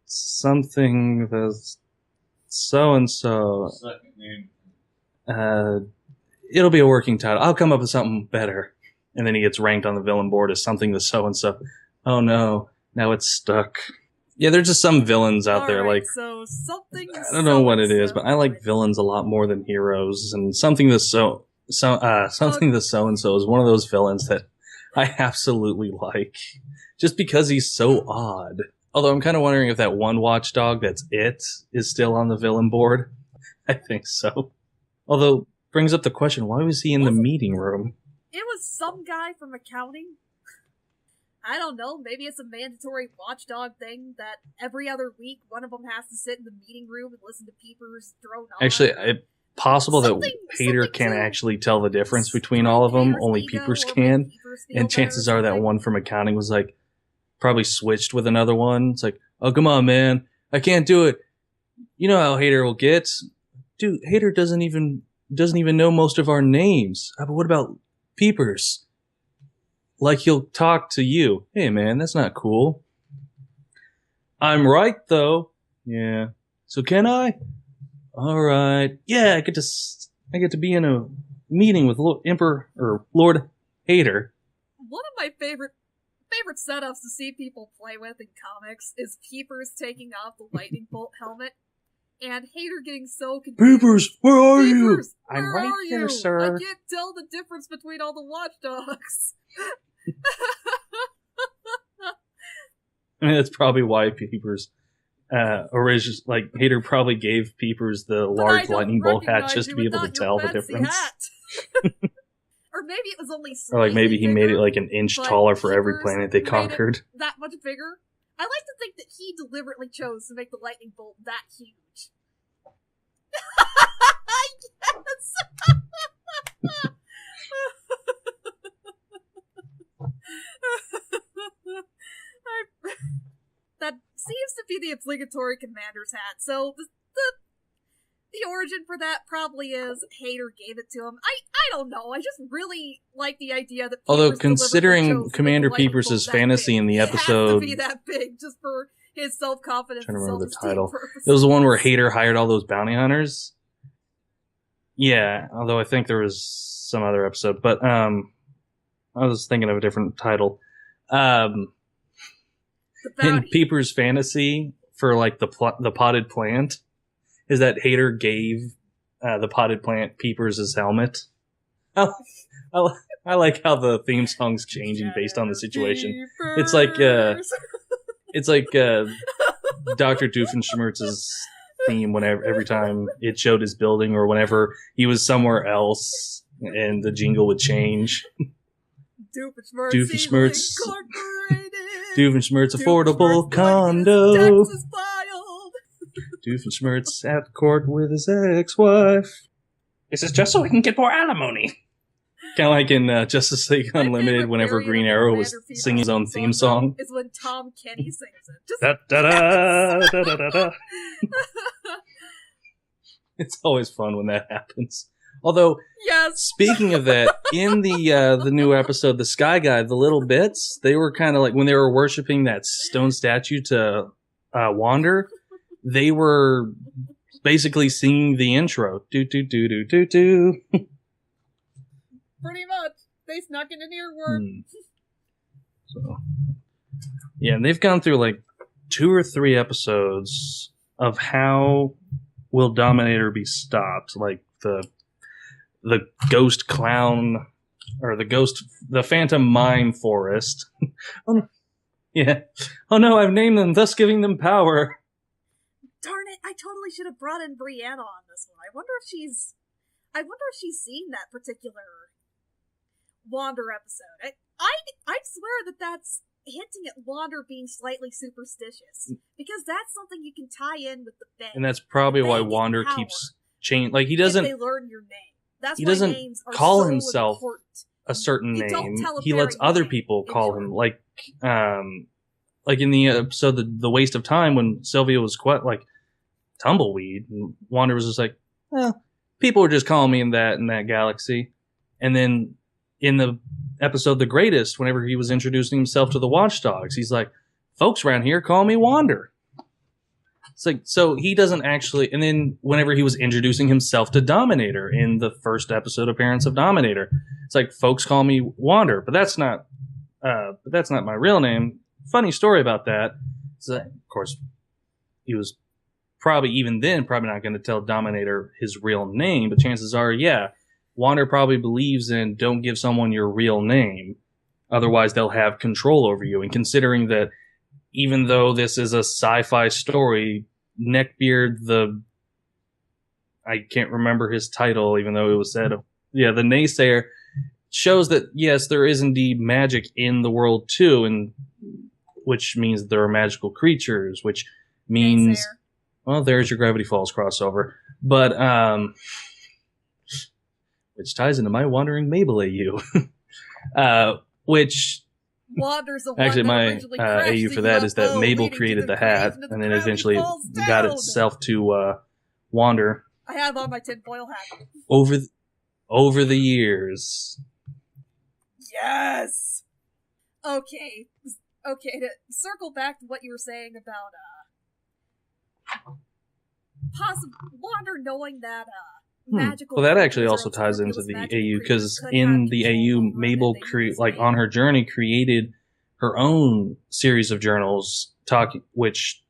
something that's so and so. Second name. It'll be a working title. I'll come up with something better. And then he gets ranked on the villain board as something that's so and so. Oh no, now it's stuck. Yeah, there's just some villains out there. Alright, Like, so something. I don't know what it is, but I like villains a lot more than heroes. And something that's something that's so and so is one of those villains that I absolutely like, just because he's so odd. Although I'm kind of wondering if that one watchdog that's it is still on the villain board. I think so. Although brings up the question: why was he in the meeting room? It was some guy from accounting. I don't know, maybe it's a mandatory watchdog thing that every other week one of them has to sit in the meeting room and listen to Peepers drone on. Actually, it's possible that Hater something can't to actually tell the difference between all of them. Hater's Only ego Peepers or can. make Peepers feel And better chances or are that something. one from accounting was like, probably switched with another one. It's like, oh, come on, man. I can't do it. You know how Hater will get. Dude, Hater doesn't even know most of our names. But what about Peepers? Like he'll talk to you. Hey, man, that's not cool. I'm right, though. Yeah. So can I? All right. Yeah, I get to be in a meeting with Lord Hater. One of my favorite setups to see people play with in comics is Peepers taking off the lightning bolt helmet and Hater getting so confused. Peepers, where are you? Peepers, I'm where right are here, you? sir. I can't tell the difference between all the watchdogs. I mean, that's probably why Peepers, Hater probably gave Peepers the large lightning bolt hat just to be able to tell the difference. Or maybe it was only Or like maybe he slightly made it bigger, like an inch but taller for every Peepers planet they made it conquered. that much bigger. I like to think that he deliberately chose to make the lightning bolt that huge. Yes! That seems to be the obligatory commander's hat. So the origin for that probably is Hater gave it to him. I don't know. I just really like the idea that. Although Peepers deliberately considering chose to Commander make the lightning Peepers' bolt that fantasy big. in the It has to episode, be that big just for his self-confidence. I'm trying to remember the and title. purposes. It was the one where Hater hired all those bounty hunters. Yeah, although I think there was some other episode, but I was thinking of a different title. In Peepers' fantasy for like the potted plant is that Hater gave the potted plant Peepers' helmet. I like how the theme song's changing based on the situation. It's like Dr. Doofenshmirtz's theme every time it showed his building or whenever he was somewhere else and the jingle would change. Doofenshmirtz affordable condo. Doofenshmirtz at court with his ex-wife. This is just so we can get more alimony. Kind of like in Justice League Unlimited, whenever Green Arrow was singing his own theme song. Is when Tom Kenny sings it. Just da, da, da, da, da, da, da. It's always fun when that happens. Although, yes. Speaking of that, in the new episode, the Sky Guy, the little bits, they were kind of like when they were worshiping that stone statue to Wander, they were basically singing the intro. Do do do do do do. Pretty much. They snuck in an earworm. So, yeah, and they've gone through like 2 or 3 episodes of how will Dominator be stopped, like the ghost clown or the phantom mine forest. Oh, yeah. Oh no, I've named them, thus giving them power. Darn it! I totally should have brought in Brianna on this one. I wonder if she's seen that particular Wander episode. I swear that's hinting at Wander being slightly superstitious, because that's something you can tie in with the Bay. And that's probably why Wander keeps changing. Like he doesn't. If they learn your name. That's he why doesn't names are call so himself important. a certain You don't name. tell a He lets fairy other name people in call short. him. Like in the episode the Waste of Time, when Sylvia was quite like tumbleweed, and Wander was just like, people were just calling me in that galaxy. And then in the episode The Greatest, whenever he was introducing himself to the Watchdogs, he's like, folks around here call me Wander. It's like, so he doesn't actually. And then whenever he was introducing himself to Dominator in the first episode appearance of Dominator, it's like, folks call me Wander, but that's not my real name. Funny story about that. So, of course, he was probably not going to tell Dominator his real name, but chances are, Wander probably believes in don't give someone your real name, otherwise they'll have control over you. And considering that, even though this is a sci-fi story, Neckbeard, I can't remember his title, even though it was said, the Naysayer, shows that, yes, there is indeed magic in the world too, and which means there are magical creatures, which means, well, there's your Gravity Falls crossover, but, which ties into my Wandering Mabel AU, which... Wander's the actually, one my AU for that is that Mabel created the hat, and then eventually got itself to Wander. I have on my tinfoil hat. Over the years. Yes! Okay, to circle back to what you were saying about, Wander knowing that, magical... Well, that actually also ties into the AU, because in the AU, Mabel, on her journey, created her own series of journals, which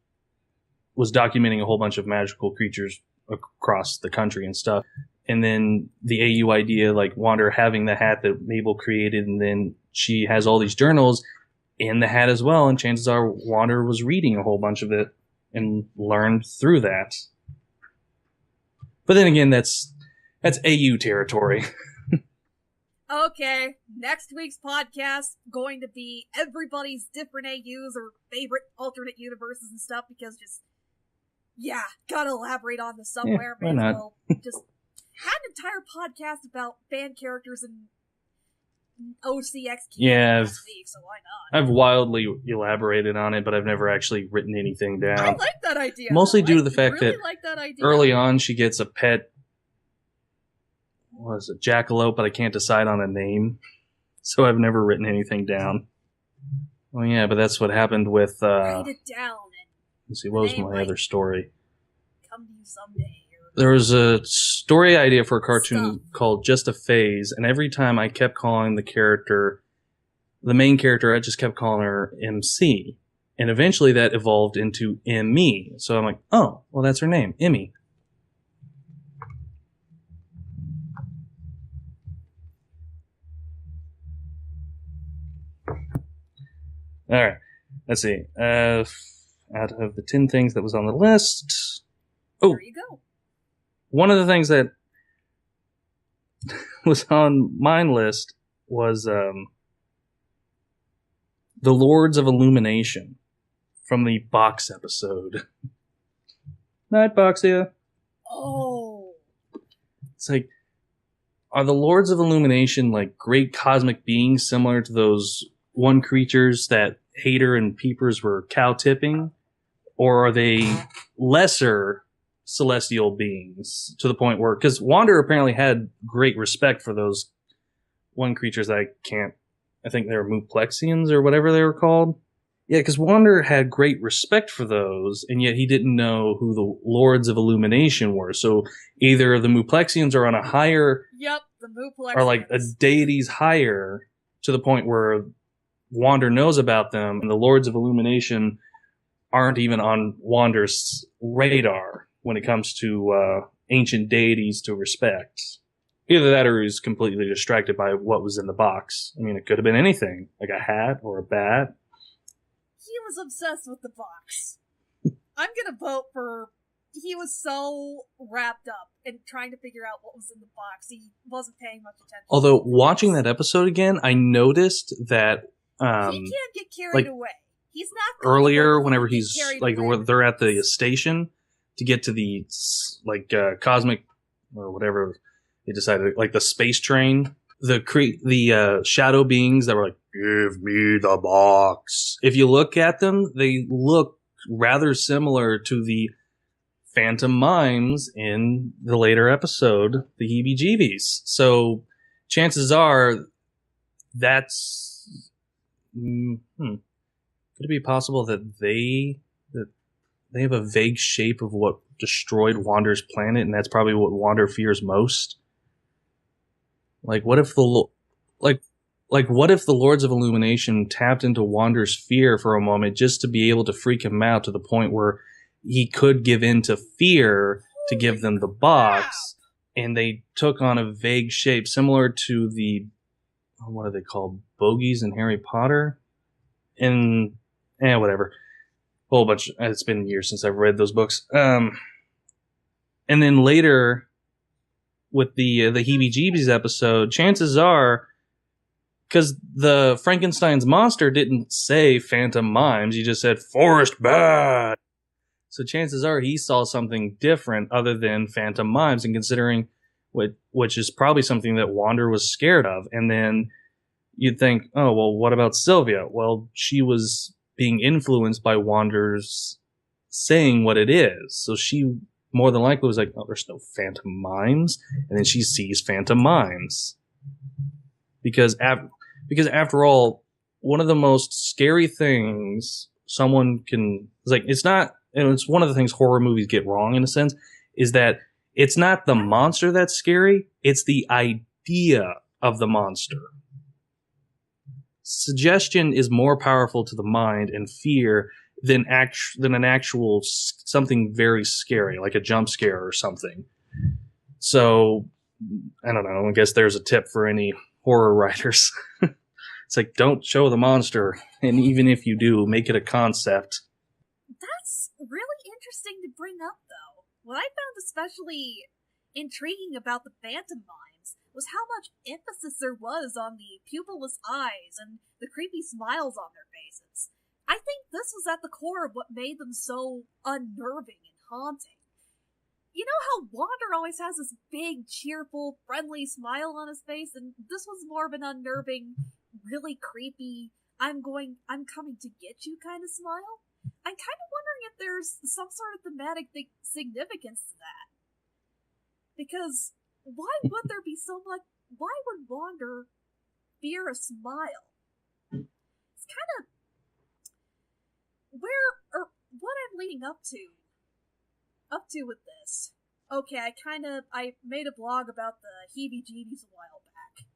was documenting a whole bunch of magical creatures across the country and stuff. And then the AU idea, like Wander having the hat that Mabel created, and then she has all these journals in the hat as well, and chances are Wander was reading a whole bunch of it and learned through that. But then again, that's AU territory. Okay, next week's podcast going to be everybody's different AUs or favorite alternate universes and stuff, because gotta elaborate on this somewhere. Why not? Well, just had an entire podcast about fan characters and OCX last week, so why not? I've wildly elaborated on it, but I've never actually written anything down. I like that idea. Mostly due to the fact really that early on she gets a pet, jackalope, but I can't decide on a name, so I've never written anything down. Oh yeah, but that's what happened with write it down. Let's see, what was my other story? Come to you someday. There was a story idea for a cartoon called Just a Phase, and every time I kept calling the main character, I just kept calling her MC. And eventually that evolved into Emmy. So I'm like, oh, well, that's her name, Emmy. All right, let's see. Out of the 10 things that was on the list... Oh, there you go. One of the things that was on my list was the Lords of Illumination from the Box episode. Night, Boxia. Oh. It's like, are the Lords of Illumination like great cosmic beings similar to those one creatures that Hater and Peepers were cow-tipping? Or are they lesser celestial beings to the point where, because Wander apparently had great respect for those one creatures that I think they were Muplexians or whatever they were called. Yeah, because Wander had great respect for those, and yet he didn't know who the Lords of Illumination were. So either the Muplexians are on a higher... Yep, the Muplexians. Are like a deities higher to the point where Wander knows about them, and the Lords of Illumination aren't even on Wander's radar when it comes to ancient deities to respect. Either that or he's completely distracted by what was in the box. I mean, it could have been anything, like a hat or a bat. He was obsessed with the box. I'm gonna vote for... He was so wrapped up in trying to figure out what was in the box, he wasn't paying much attention. Although, watching that episode again, I noticed that... he can't get carried away. He's not... Earlier, whenever he's... they're at the station to get to the, cosmic... or whatever they decided... the space train. The shadow beings that were, give me the box. If you look at them, they look rather similar to the Phantom Mimes in the later episode, the Heebie-Jeebies. So chances are that's... could it be possible that they have a vague shape of what destroyed Wander's planet, and that's probably what Wander fears most? Like, what if the Lords of Illumination tapped into Wander's fear for a moment just to be able to freak him out to the point where he could give in to fear to give them the box, and they took on a vague shape similar to the, what are they called, bogies in Harry Potter? And whatever. Whole bunch. It's been years since I've read those books. And then later, with the Heebie-Jeebies episode, chances are, because the Frankenstein's monster didn't say Phantom Mimes, he just said Forest Bad. So chances are he saw something different other than Phantom Mimes, and considering which is probably something that Wander was scared of. And then you'd think, oh, well, what about Sylvia? Well, she was being influenced by Wander's saying what it is. So she more than likely was like, oh, there's no Phantom Mimes. And then she sees Phantom Mimes. Because after all, one of the most scary things someone can... it's not... And it's one of the things horror movies get wrong, in a sense, is that it's not the monster that's scary, it's the idea of the monster. Suggestion is more powerful to the mind and fear than an actual something very scary, like a jump scare or something. So, I don't know, I guess there's a tip for any horror writers. It's like, don't show the monster, and even if you do, make it a concept. That's really interesting to bring up, though. What I found especially intriguing about the Phantom Mimes was how much emphasis there was on the pupilless eyes and the creepy smiles on their faces. I think this was at the core of what made them so unnerving and haunting. You know how Wander always has this big, cheerful, friendly smile on his face, and this was more of an unnerving, really creepy, I'm coming to get you kind of smile? I'm kind of wondering if there's some sort of thematic significance to that. Because why would there be so much... Why would Wander fear a smile? It's kind of... what I'm leading up to with this. Okay, I made a blog about the Heebie-Jeebies a while back.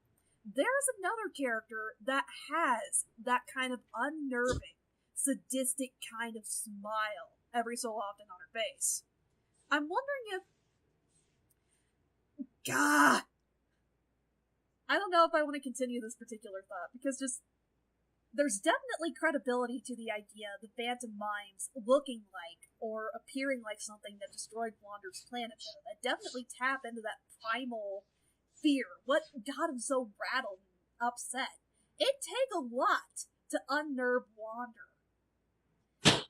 There's another character that has that kind of unnerving, sadistic kind of smile every so often on her face. I'm wondering if... God! I don't know if I want to continue this particular thought, because there's definitely credibility to the idea of the Phantom Mimes looking like or appearing like something that destroyed Wander's planet, though. That definitely tap into that primal fear. What got him so rattled and upset? It'd take a lot to unnerve Wander.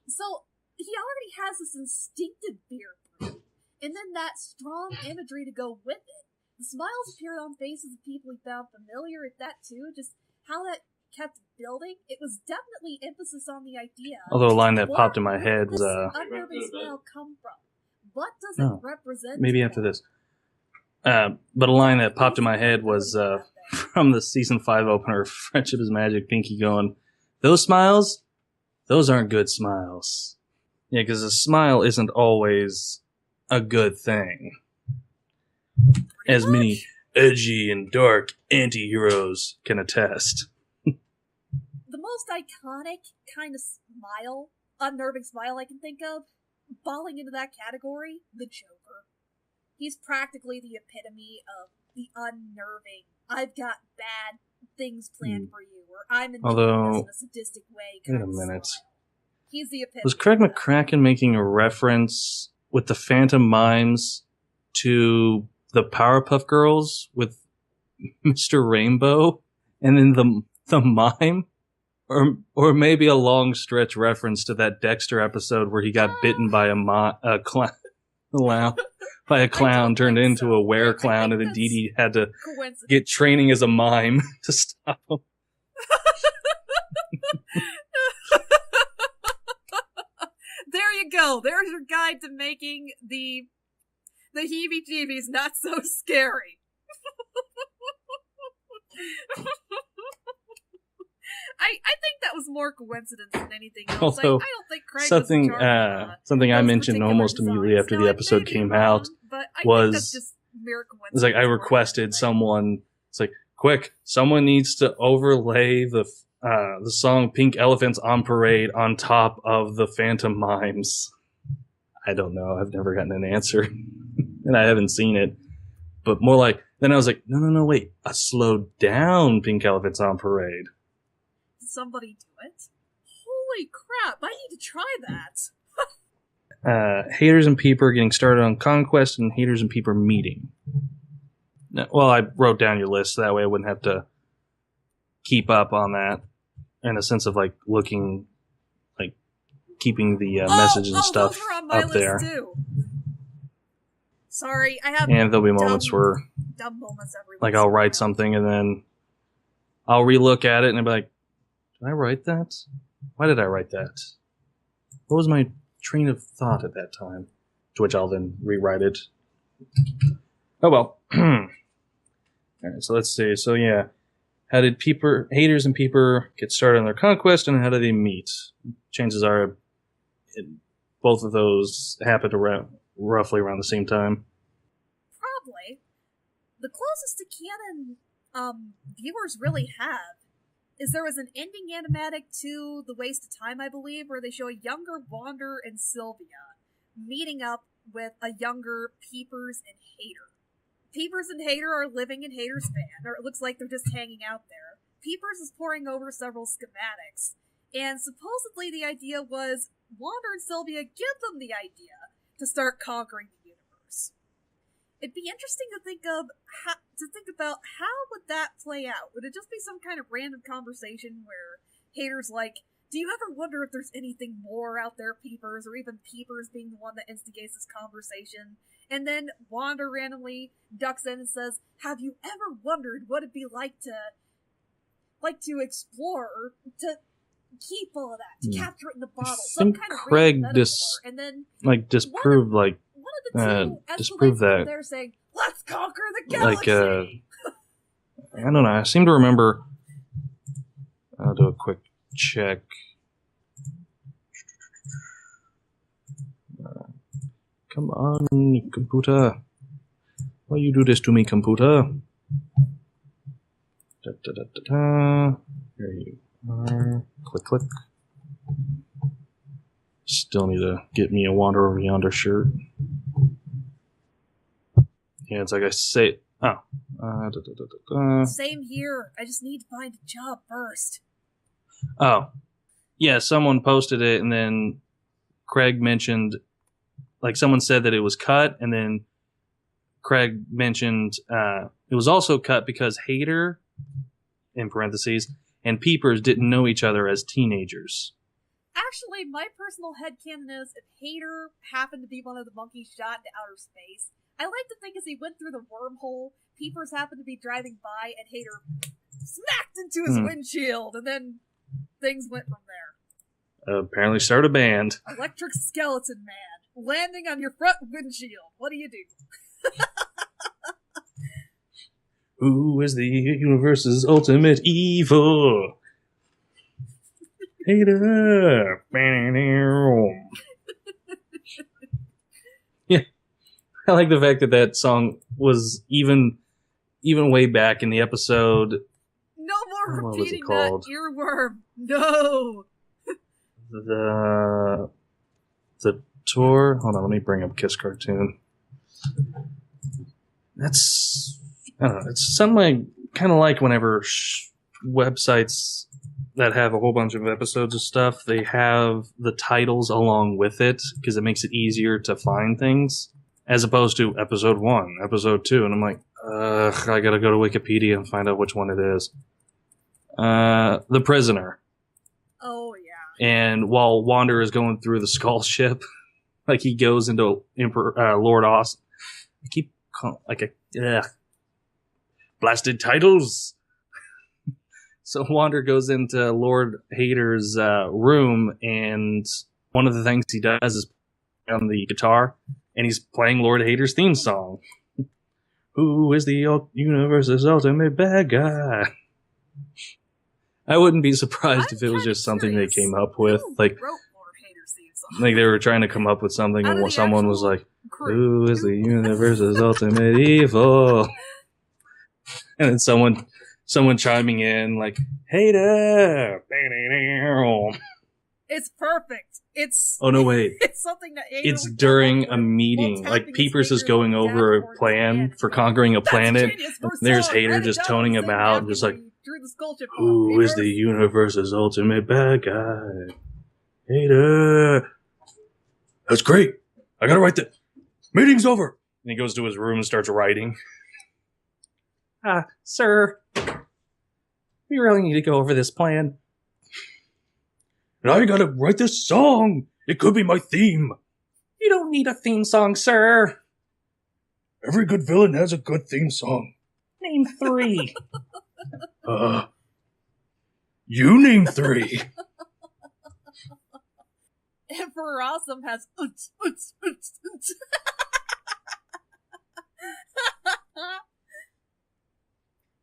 So, he already has this instinctive fear for him, and then that strong imagery to go with it. The smiles appeared on faces of people he found familiar at that too, just how that kept building. It was definitely emphasis on the idea. Although a line that popped in my head was unnerving smile come from? What does it represent? Maybe after this. But a line that popped in my head was from the season 5 opener of Friendship is Magic, Pinky going, those smiles, those aren't good smiles. Yeah, because a smile isn't always a good thing. As many edgy and dark anti-heroes can attest. The most iconic kind of smile, unnerving smile I can think of, falling into that category, the Joker. He's practically the epitome of the unnerving, I've got bad things planned for you, or I'm enjoying this in a sadistic way kind of minute. Smile. He's the epitome. Was Craig McCracken making a reference with the Phantom Mimes to the Powerpuff Girls with Mr. Rainbow, and then the mime? Or maybe a long stretch reference to that Dexter episode where he got bitten by a clown turned into a were-clown, and then Dee Dee had to get training as a mime to stop him. There you go. There's your guide to making the heebie-jeebies not so scary. I think that was more coincidence than anything else. Also, I don't think Craig something was in charge of, something I those mentioned particular almost immediately designs. after Now, the I episode may be came wrong, out but I was think that's just mere coincidence. it's like I more than requested anything. someone. It's like, quick, someone needs to overlay the song "Pink Elephants on Parade" on top of the Phantom Mimes. I don't know. I've never gotten an answer, and I haven't seen it. But more like, then I was like, no, wait, a slowed down Pink Elephants on Parade. Did somebody do it? Holy crap! I need to try that. Haters and Peeper getting started on Conquest, and Haters and Peeper meeting. Now, well, I wrote down your list so that way I wouldn't have to keep up on that in a sense of like looking, like keeping the messages and stuff those were on my up list there. Too. Sorry, I have And there'll be moments where, dumb moments every like, once I'll in a write while. something and then I'll relook at it and I'll be like, did I write that? Why did I write that? What was my train of thought at that time? To which I'll then rewrite it. Oh well. Alright, so let's see. So yeah. How did Haters and Peeper get started on their conquest, and how do they meet? Chances are both of those happened roughly around the same time. Probably. The closest to canon viewers really have is there was an ending animatic to The Waste of Time, I believe, where they show a younger Wander and Sylvia meeting up with a younger Peepers and Hater. Peepers and Hater are living in Hater's van, or it looks like they're just hanging out there. Peepers is poring over several schematics, and supposedly the idea was Wander and Sylvia give them the idea to start conquering the universe. It'd be interesting to think about how would that play out. Would it just be some kind of random conversation where Hater's like, do you ever wonder if there's anything more out there, Peepers, or even Peepers being the one that instigates this conversation? And then Wander randomly ducks in and says, have you ever wondered what it'd be like to explore, or to keep all of that, to capture it in the bottle? Some kind of Craig metaphor. And then disproved one of the two disprove that. they're saying, let's conquer the galaxy! I don't know. I seem to remember. I'll do a quick check. Come on, computer. Why you do this to me, computer? Here you are. Click, click. Still need to get me a Wander Over Yonder shirt. Yeah, it's like I say. Oh. Same here. I just need to find a job first. Oh. Yeah, someone posted it, and then Craig mentioned, like, someone said that it was cut, and then Craig mentioned it was also cut because Hater, in parentheses, and Peepers didn't know each other as teenagers. Actually, my personal headcanon is if Hater happened to be one of the monkeys shot into outer space, I like to think as he went through the wormhole, Peepers happened to be driving by and Hater smacked into his windshield, and then things went from there. Apparently started a band. Electric Skeleton Man, landing on your front windshield. What do you do? Who is the universe's ultimate evil? Hater. Yeah, I like the fact that song was even way back in the episode. No more What was it repeating that called? earworm. No. The tour. Hold on, let me bring up Kiss Cartoon. That's, I don't know. It's something I kind of like whenever websites that have a whole bunch of episodes of stuff, they have the titles along with it because it makes it easier to find things, as opposed to episode 1, episode 2, and I'm like, I gotta go to Wikipedia and find out which one it is. The Prisoner. Oh, yeah. And while Wander is going through the skull ship, like he goes into Lord Austin. I keep calling, blasted titles. So Wander goes into Lord Hader's room, and one of the things he does is play on the guitar, and he's playing Lord Hader's theme song. Who is the universe's ultimate bad guy? I wouldn't be surprised if it was just something they came up with. Like they were trying to come up with something, and someone was like, who is the universe's ultimate evil? And then someone chiming in like, Hader! It's perfect. Oh no, wait. It's something that Hader it's during a meeting. Like Peepers is going over a plan for conquering a planet. And there's Hader just toning him out and just like, who is the universe's ultimate bad guy? Hader! That's great. I gotta write that. Meeting's over. And he goes to his room and starts writing. Sir, we really need to go over this plan. And I gotta write this song. It could be my theme. You don't need a theme song, sir. Every good villain has a good theme song. Name 3. You name 3. Emperor Awesome has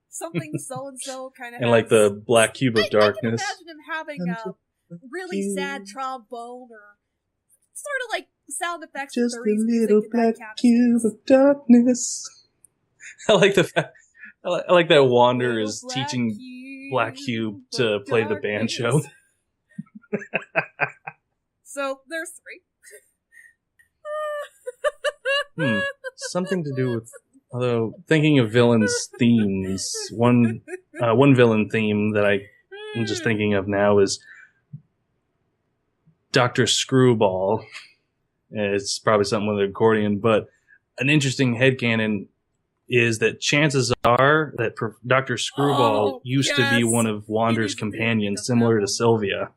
something so-and-so kind of and like the black cube of darkness. I can imagine him having a really sad trombone or sort of like sound effects. Just a little black cube of darkness. I like the fact. I like that Wander is teaching Black Cube to play the banjo. So there's 3. Something to do with. Although thinking of villains' themes, one villain theme that I'm just thinking of now is Dr. Screwball. It's probably something with an accordion, but an interesting headcanon is that chances are that Dr. Screwball used to be one of Wander's companions, similar to Sylvia,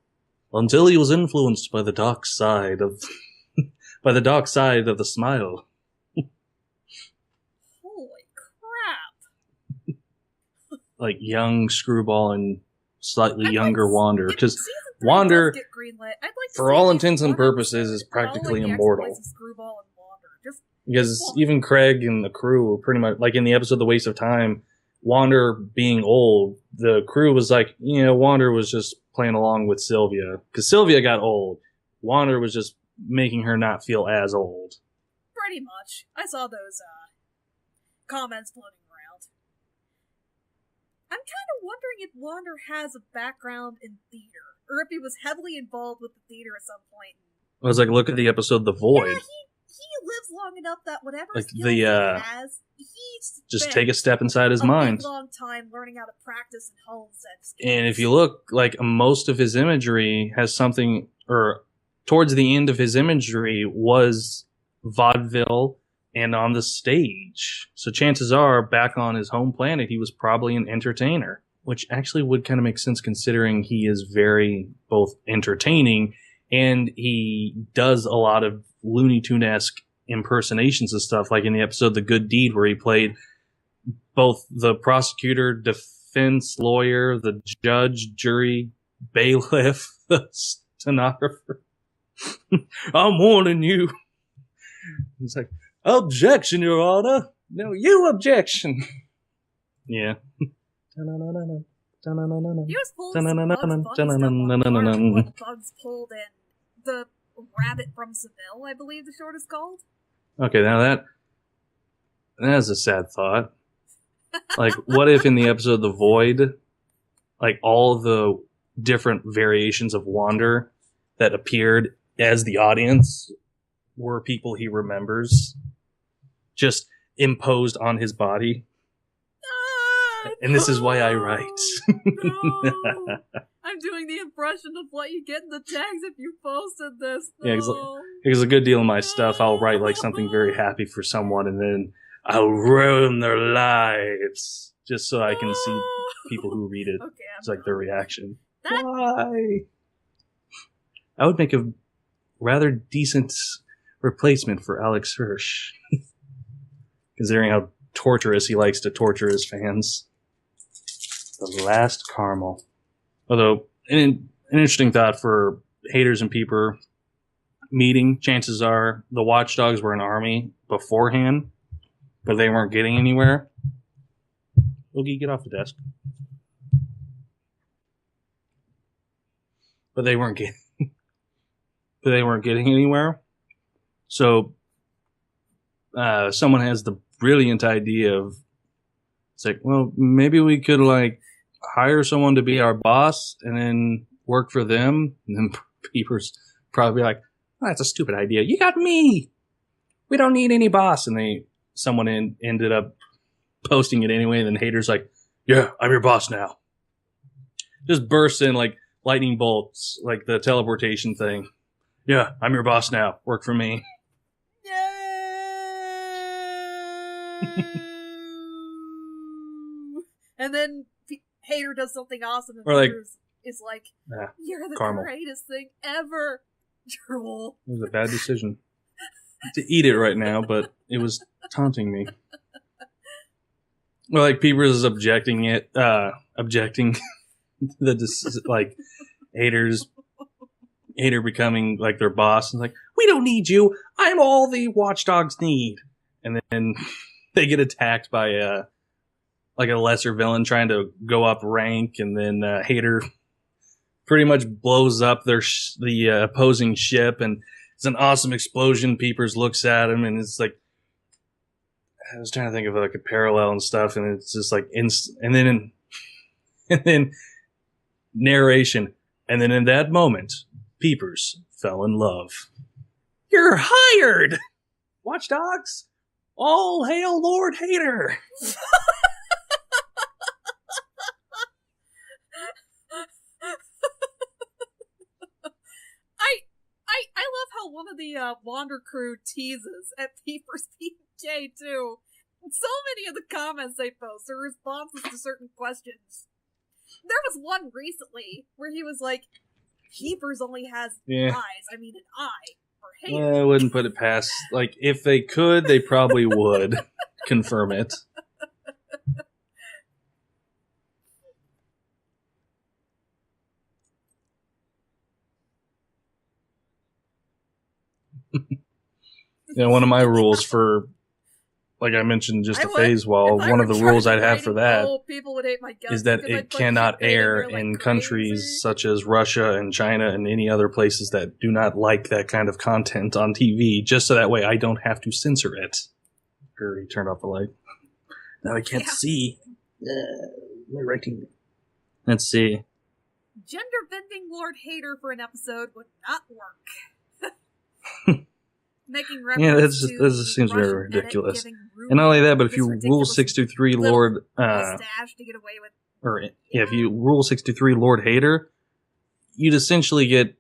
until he was influenced by the dark side of the smile. Holy crap! Like young Screwball and slightly younger Wander, because Wander, for all intents and purposes, is practically immortal. Because even Craig and the crew were pretty much, like in the episode The Waste of Time, Wander being old, the crew was like, Wander was just playing along with Sylvia. Because Sylvia got old. Wander was just making her not feel as old. Pretty much. I saw those comments floating around. I'm kind of wondering if Wander has a background in theater, or if he was heavily involved with the theater at some point. I was like, look at the episode The Void. Yeah, he lives long enough that whatever like skills he has, he's just take a step inside his mind. A long time learning how to practice and hone said skills. And if you look, like most of his imagery has something, or towards the end of his imagery was vaudeville and on the stage. So chances are, back on his home planet, he was probably an entertainer, which actually would kind of make sense considering he is very both entertaining and he does a lot of Looney Tune-esque impersonations and stuff, like in the episode The Good Deed, where he played both the prosecutor, defense lawyer, the judge, jury, bailiff, the stenographer. I'm warning you. It's like, objection, Your Honor. No, you objection. Yeah. He was full of Bugs pulled in the Rabbit from Seville, I believe the short is called. Okay, now that's a sad thought. Like, what if in the episode The Void, like all the different variations of Wander that appeared as the audience were people he remembers, just imposed on his body? And this is why I write. No. I'm doing the impression of what you get in the tags if you posted this. No. Yeah, because a good deal of my stuff, I'll write like something very happy for someone, and then I'll ruin their lives just so I can see people who read it. Okay, it's like their reaction. Why? I would make a rather decent replacement for Alex Hirsch, considering how torturous he likes to torture his fans. The last caramel. Although, an interesting thought for haters and Peeper meeting, chances are the watchdogs were an army beforehand, but they weren't getting anywhere. Oogie, get off the desk. But they weren't getting anywhere. So someone has the brilliant idea of, it's like, well, maybe we could like hire someone to be our boss and then work for them. And then Peepers probably be like, oh, that's a stupid idea. You got me. We don't need any boss. And someone ended up posting it anyway. And then haters like, yeah, I'm your boss now. Just bursts in like lightning bolts, like the teleportation thing. Yeah, I'm your boss now. Work for me. And then Hater does something awesome, and or like, Peepers is like, "You're the greatest thing ever." Drool. It was a bad decision to eat it right now, but it was taunting me. Or like Peepers is objecting the like Hater becoming like their boss and like, we don't need you. I'm all the watchdogs need. And then they get attacked by a lesser villain trying to go up rank, and then Hater pretty much blows up the opposing ship, and it's an awesome explosion. Peepers looks at him, and it's like, I was trying to think of like a parallel and stuff, and it's just like and then narration, and then in that moment, Peepers fell in love. You're hired, watchdogs. All hail Lord Hater. I love how one of the Wander crew teases at Peepers PK too. So many of the comments they post are responses to certain questions. There was one recently where he was like, Peepers only has eyes. I mean, an eye for Hater. I wouldn't put it past. Like, if they could, they probably would confirm it. One of my rules for, like I mentioned, just the phase wall, one of the rules I'd have for that is that it cannot air in countries such as Russia and China and any other places that do not like that kind of content on TV, just so that way I don't have to censor it. I already turned off the light. Now I can't see. My writing. Let's see. Gender bending Lord Hater for an episode would not work. Making reference that just seems very ridiculous. And not only that, but if you rule 623 Lord mustache to get away with, if you rule 623 Lord Hater, you'd essentially get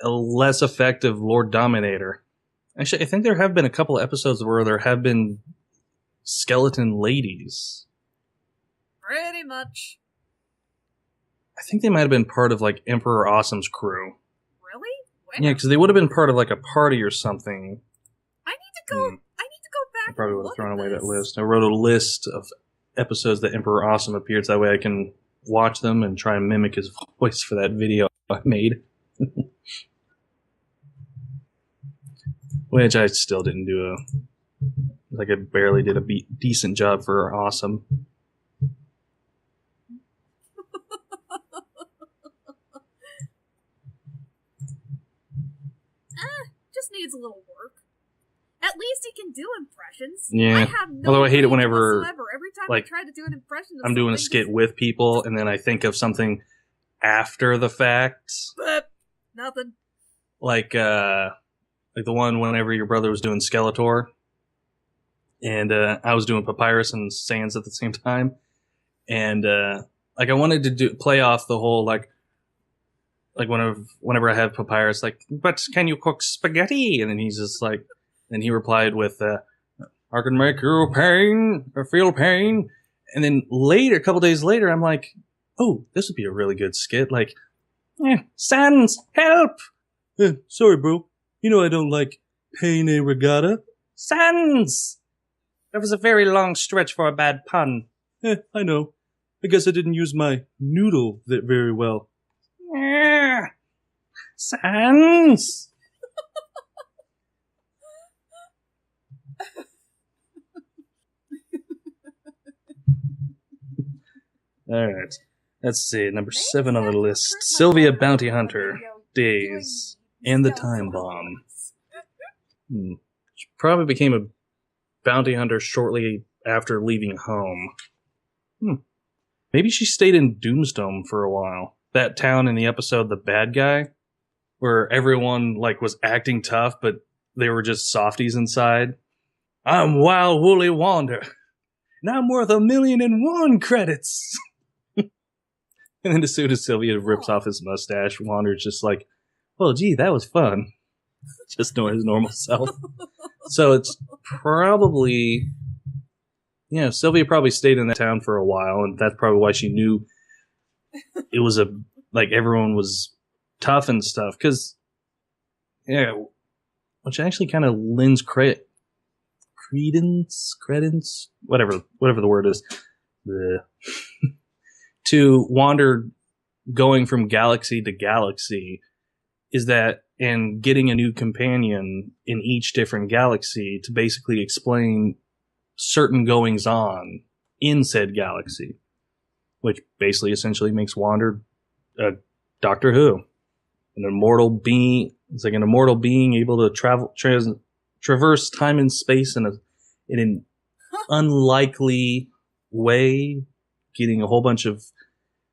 a less effective Lord Dominator. Actually, I think there have been a couple of episodes where there have been skeleton ladies. Pretty much. I think they might have been part of like Emperor Awesome's crew. Really? Yeah, because they would have been part of like a party or something. I need to go back. I probably would have thrown away that list. I wrote a list of episodes that Emperor Awesome appeared, so that way I can watch them and try and mimic his voice for that video I made. Which I still didn't do I barely did a decent job for Awesome. Just needs a little work. At least he can do impressions. Yeah. I have no Although I hate it whenever whatsoever. Every time I try to do an impression of I'm doing a skit with people and then I think of something after the fact. But nothing. Like the one whenever your brother was doing Skeletor. And I was doing Papyrus and Sans at the same time. And I wanted to play off the whole whenever I have Papyrus, but can you cook spaghetti? And then he's just like, and he replied with, I can make you pain or feel pain. And then later, a couple days later, I'm like, oh, this would be a really good skit. Sans, help! Sorry, bro. You know I don't like penne regatta. Sans! That was a very long stretch for a bad pun. I know. I guess I didn't use my noodle very well. Sans! Alright. Let's see. Number 7 on the list. Sylvia Bounty Hunter. Days. And the Time Bomb. She probably became a bounty hunter shortly after leaving home. Maybe she stayed in Doomsdome for a while. That town in the episode The Bad Guy, where everyone was acting tough, but they were just softies inside. I'm Wild Woolly Wander, and I'm worth 1,000,001 credits. And then as soon as Sylvia rips off his mustache, Wander's just like, well, gee, that was fun. Just knowing his normal self. So it's probably... Yeah, Sylvia probably stayed in that town for a while, and that's probably why she knew it was everyone was tough and stuff. Because, yeah, which actually kind of lends credence, whatever the word is, to Wander going from galaxy to galaxy, is that, and getting a new companion in each different galaxy to basically explain certain goings on in said galaxy, which basically essentially makes Wander a Doctor Who, an immortal being. It's like an immortal being able to traverse time and space in an unlikely way, getting a whole bunch of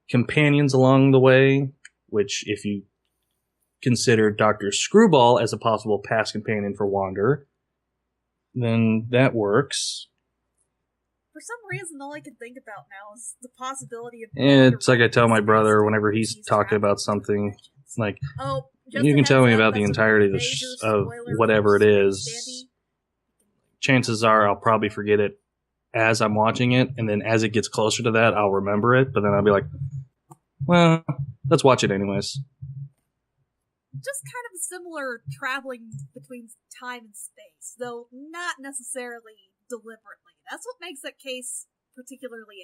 companions along the way, which if you consider Dr. Screwball as a possible past companion for Wander, then that works. For some reason, all I can think about now is the possibility of... It's like I tell my brother whenever he's talking about something, like, you can tell me about the entirety of whatever it is. Chances are I'll probably forget it as I'm watching it, and then as it gets closer to that, I'll remember it, but then I'll be like, well, let's watch it anyways. Just kind of similar traveling between time and space, though not necessarily deliberately. That's what makes that case particularly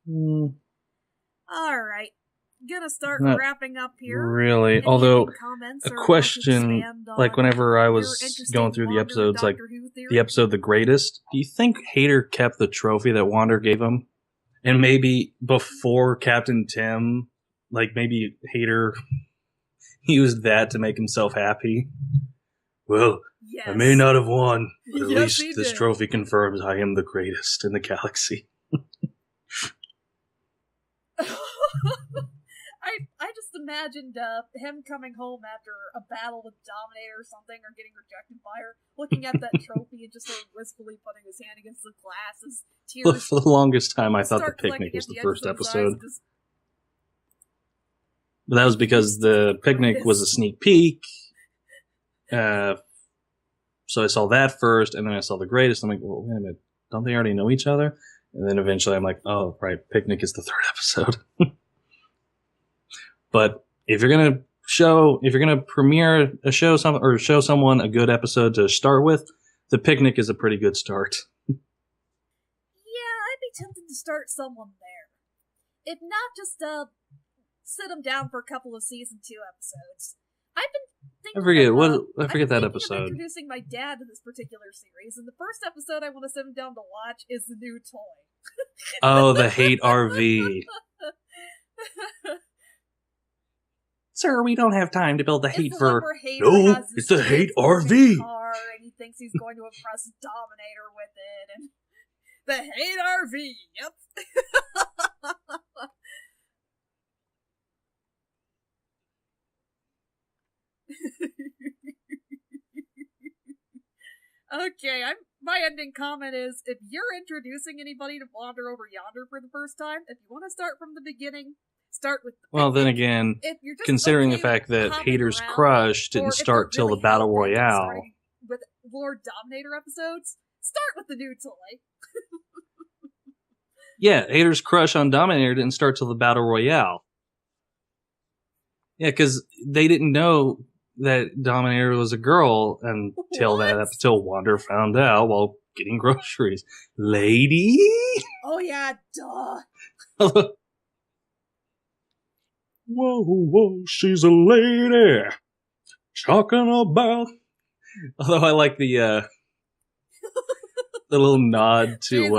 interesting. Alright. Gonna start wrapping up here. Really, although a question, whenever I was going through the episodes, the episode The Greatest, do you think Hater kept the trophy that Wander gave him? And maybe before Captain Tim, maybe Hater used that to make himself happy? Well, yes. I may not have won, but at least this trophy confirms I am the greatest in the galaxy. I just imagined him coming home after a battle with Dominator or something, or getting rejected by her, looking at that trophy and just wistfully putting his hand against the glass as tears... For the longest time, I thought The Picnic was the first episode. But that was because The Picnic was a sneak peek. So I saw that first, and then I saw The Greatest. I'm like, well, wait a minute, don't they already know each other? And then eventually I'm like, oh, right, Picnic is the third episode. But if you're gonna premiere a show, or show someone a good episode to start with, The Picnic is a pretty good start. Yeah, I'd be tempted to start someone there. If not, just sit them down for a couple of season 2 episodes. I've been thinking I forget that episode. Of introducing my dad to this particular series, and the first episode I want to sit him down to watch is the new toy. Oh, the Hate RV. Sir, we don't have time to build the Hate for... No, it's the Hate RV! Car, and he thinks he's going to impress Dominator with it, and... The Hate RV, yep! Okay, my ending comment is, if you're introducing anybody to Wander Over Yonder for the first time, if you want to start from the beginning, start with the Well, then again, considering the fact that Hater's crush didn't start till the Battle Royale. With Lord Dominator episodes, start with the new toy. Yeah, Hater's crush on Dominator didn't start till the Battle Royale. Yeah, because they didn't know that Dominator was a girl until Wander found out while getting groceries. Lady? Oh yeah, duh. Whoa, she's a lady. Talking about... Although I like the little nod to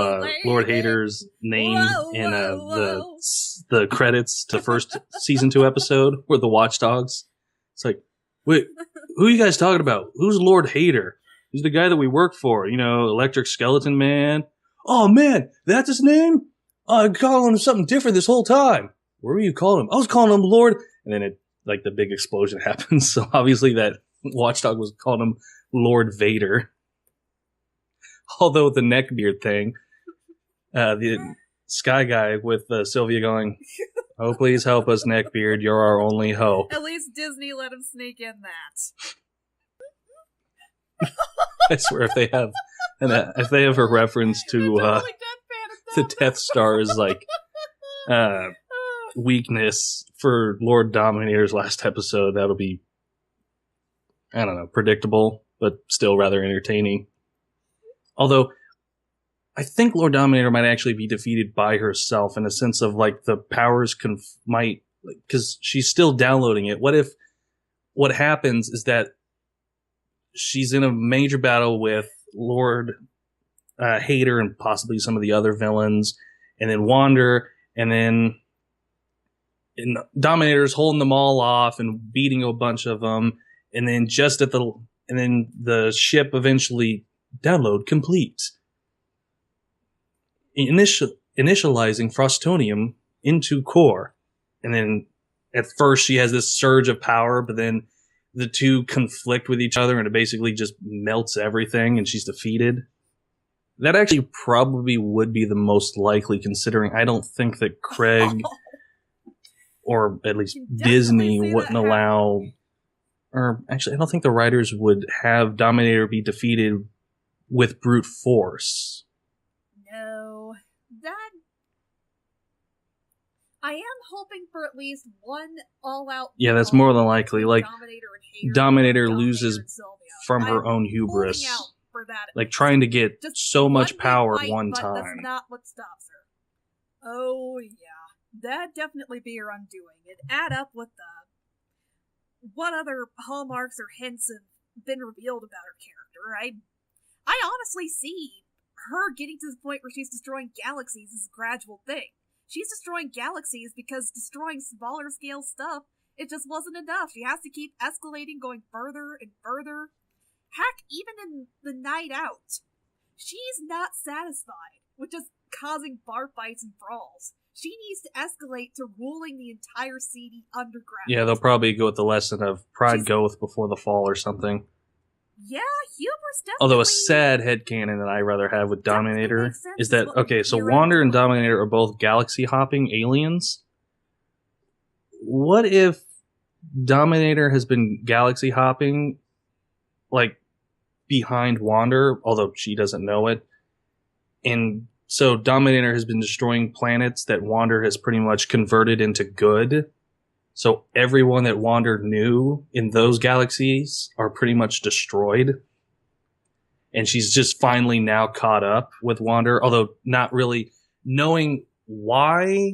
Lord Hader's name in the credits to first season 2 episode where the Watchdogs. It's like, wait, who are you guys talking about? Who's Lord Hader? He's the guy that we work for, Electric Skeleton Man. Oh man, that's his name? I called him something different this whole time. What were you calling him? I was calling him Lord. And then the big explosion happens. So obviously that Watchdog was calling him Lord Vader. Although the neckbeard thing, the Sky Guy with Sylvia going, "Oh, please help us, neckbeard. You're our only hope." At least Disney let him sneak in that. I swear, if they have a reference to the Death Star's weakness for Lord Dominator's last episode, that'll be, I don't know, predictable, but still rather entertaining. Although, I think Lord Dominator might actually be defeated by herself in a sense of the powers might, because she's still downloading it. What if what happens is that she's in a major battle with Lord Hader and possibly some of the other villains, and then Wander, and then Dominator's holding them all off and beating a bunch of them, and then the ship eventually download complete. Initializing Frostonium into core. And then at first she has this surge of power, but then the two conflict with each other and it basically just melts everything and she's defeated. That actually probably would be the most likely, considering I don't think that Craig or at least Disney wouldn't allow, or actually I don't think the writers would have Dominator be defeated with brute force. No, I am hoping for at least one all-out. Yeah, that's more than likely. Dominator loses and from her own hubris, for that. Trying to get Just so much power fight, at one but time. That's not what stops her. Oh yeah, that'd definitely be her undoing. It'd add up with what other hallmarks or hints have been revealed about her character. I honestly see her getting to the point where she's destroying galaxies as a gradual thing. She's destroying galaxies because destroying smaller scale stuff, it just wasn't enough. She has to keep escalating, going further and further. Heck, even in the Night Out, she's not satisfied with just causing bar fights and brawls. She needs to escalate to ruling the entire seedy underground. Yeah, they'll probably go with the lesson of pride goeth before the fall or something. Yeah, hubris definitely. Although a sad headcanon that I rather have with Dominator is that, okay, so Wander and Dominator are both galaxy-hopping aliens. What if Dominator has been galaxy-hopping, behind Wander, although she doesn't know it, and so Dominator has been destroying planets that Wander has pretty much converted into good. So everyone that Wander knew in those galaxies are pretty much destroyed. And she's just finally now caught up with Wander, although not really knowing why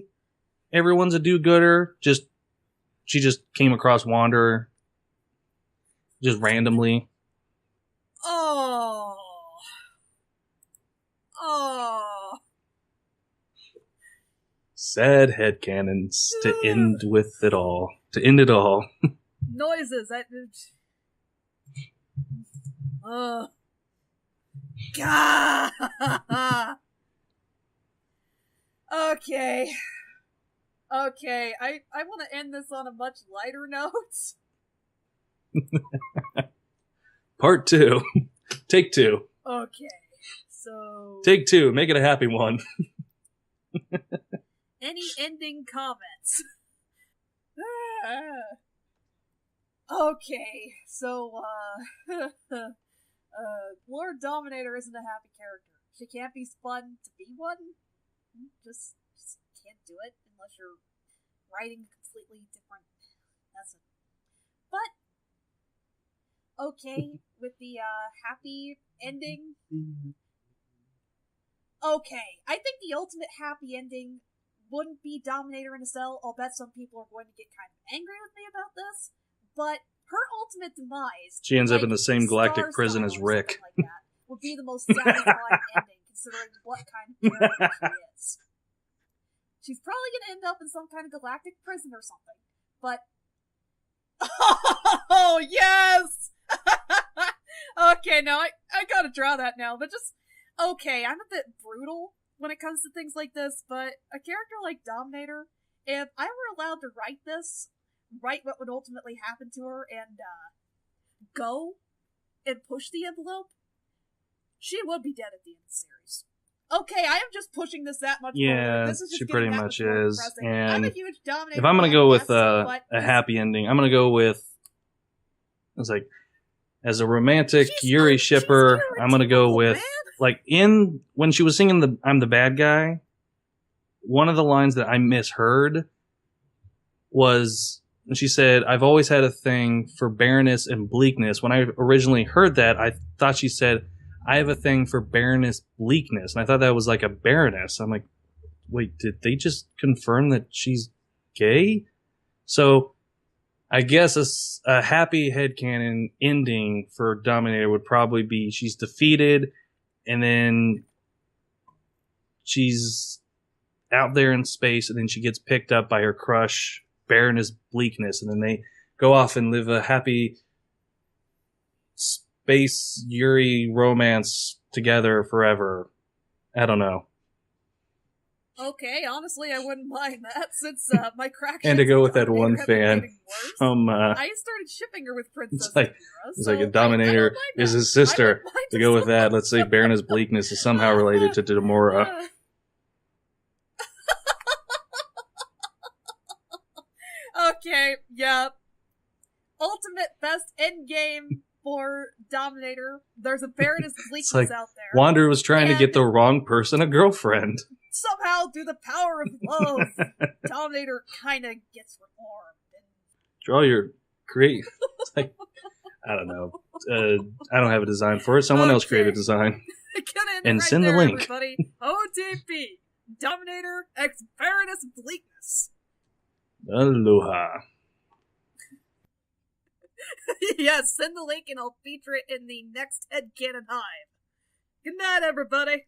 everyone's a do-gooder. She just came across Wander just randomly. Oh. Sad headcanons to end with it all. To end it all. Noises. God. Okay. I want to end this on a much lighter note. Part 2. Take 2. Okay. So. Take 2. Make it a happy one. Any ending comments? Okay, so, Lord Dominator isn't a happy character. She can't be spun to be one. Just can't do it unless you're writing a completely different lesson. But, okay, with the, happy ending, Okay, I think the ultimate happy ending wouldn't be Dominator in a cell. I'll bet some people are going to get kind of angry with me about this, but her ultimate demise, She ends up in the same galactic prison as Rick. Like that, would be the most satisfying ending, considering what kind of character she is. She's probably going to end up in some kind of galactic prison or something, but... Oh, yes! Okay, now I gotta draw that now, but just... Okay, I'm a bit brutal when it comes to things like this, but a character like Dominator, if I were allowed to write what would ultimately happen to her, and, go and push the envelope, she would be dead at the end of the series. Okay, I am just pushing this that much yeah, this is just she pretty much is. And I'm a huge Dominator. if I'm gonna go with a happy ending, I'm gonna go with... It's like, as a romantic Yuri shipper, I'm gonna go with... Like, when she was singing I'm the bad guy, one of the lines that I misheard was, when she said, I've always had a thing for barrenness and bleakness. When I originally heard that, I thought she said, I have a thing for barrenness, bleakness. And I thought that was like a baroness. I'm like, wait, did they just confirm that she's gay? So I guess a happy headcanon ending for Dominator would probably be she's defeated, and then she's out there in space, and then she gets picked up by her crush, Baroness Bleakness, and then they go off and live a happy space Yuri romance together forever. I don't know. Okay, honestly, I wouldn't mind that, since my crack and to go with that one fan from... I started shipping her with Princess it's like a Dominator is his sister. To go with that, let's say Baroness Bleakness is somehow related to Demora. Okay, yeah. Ultimate best endgame for Dominator. There's a Baroness Bleakness out there. Wander was trying to get the wrong person a girlfriend. Somehow, through the power of love, Dominator kind of gets reformed. Draw your create. Like, I don't know. I don't have a design for it. Someone else create a design. And right send the link. Everybody. OTP. Dominator x Baroness Bleakness. Aloha. Yes, send the link and I'll feature it in the next Headcanon Hive. Good night, everybody.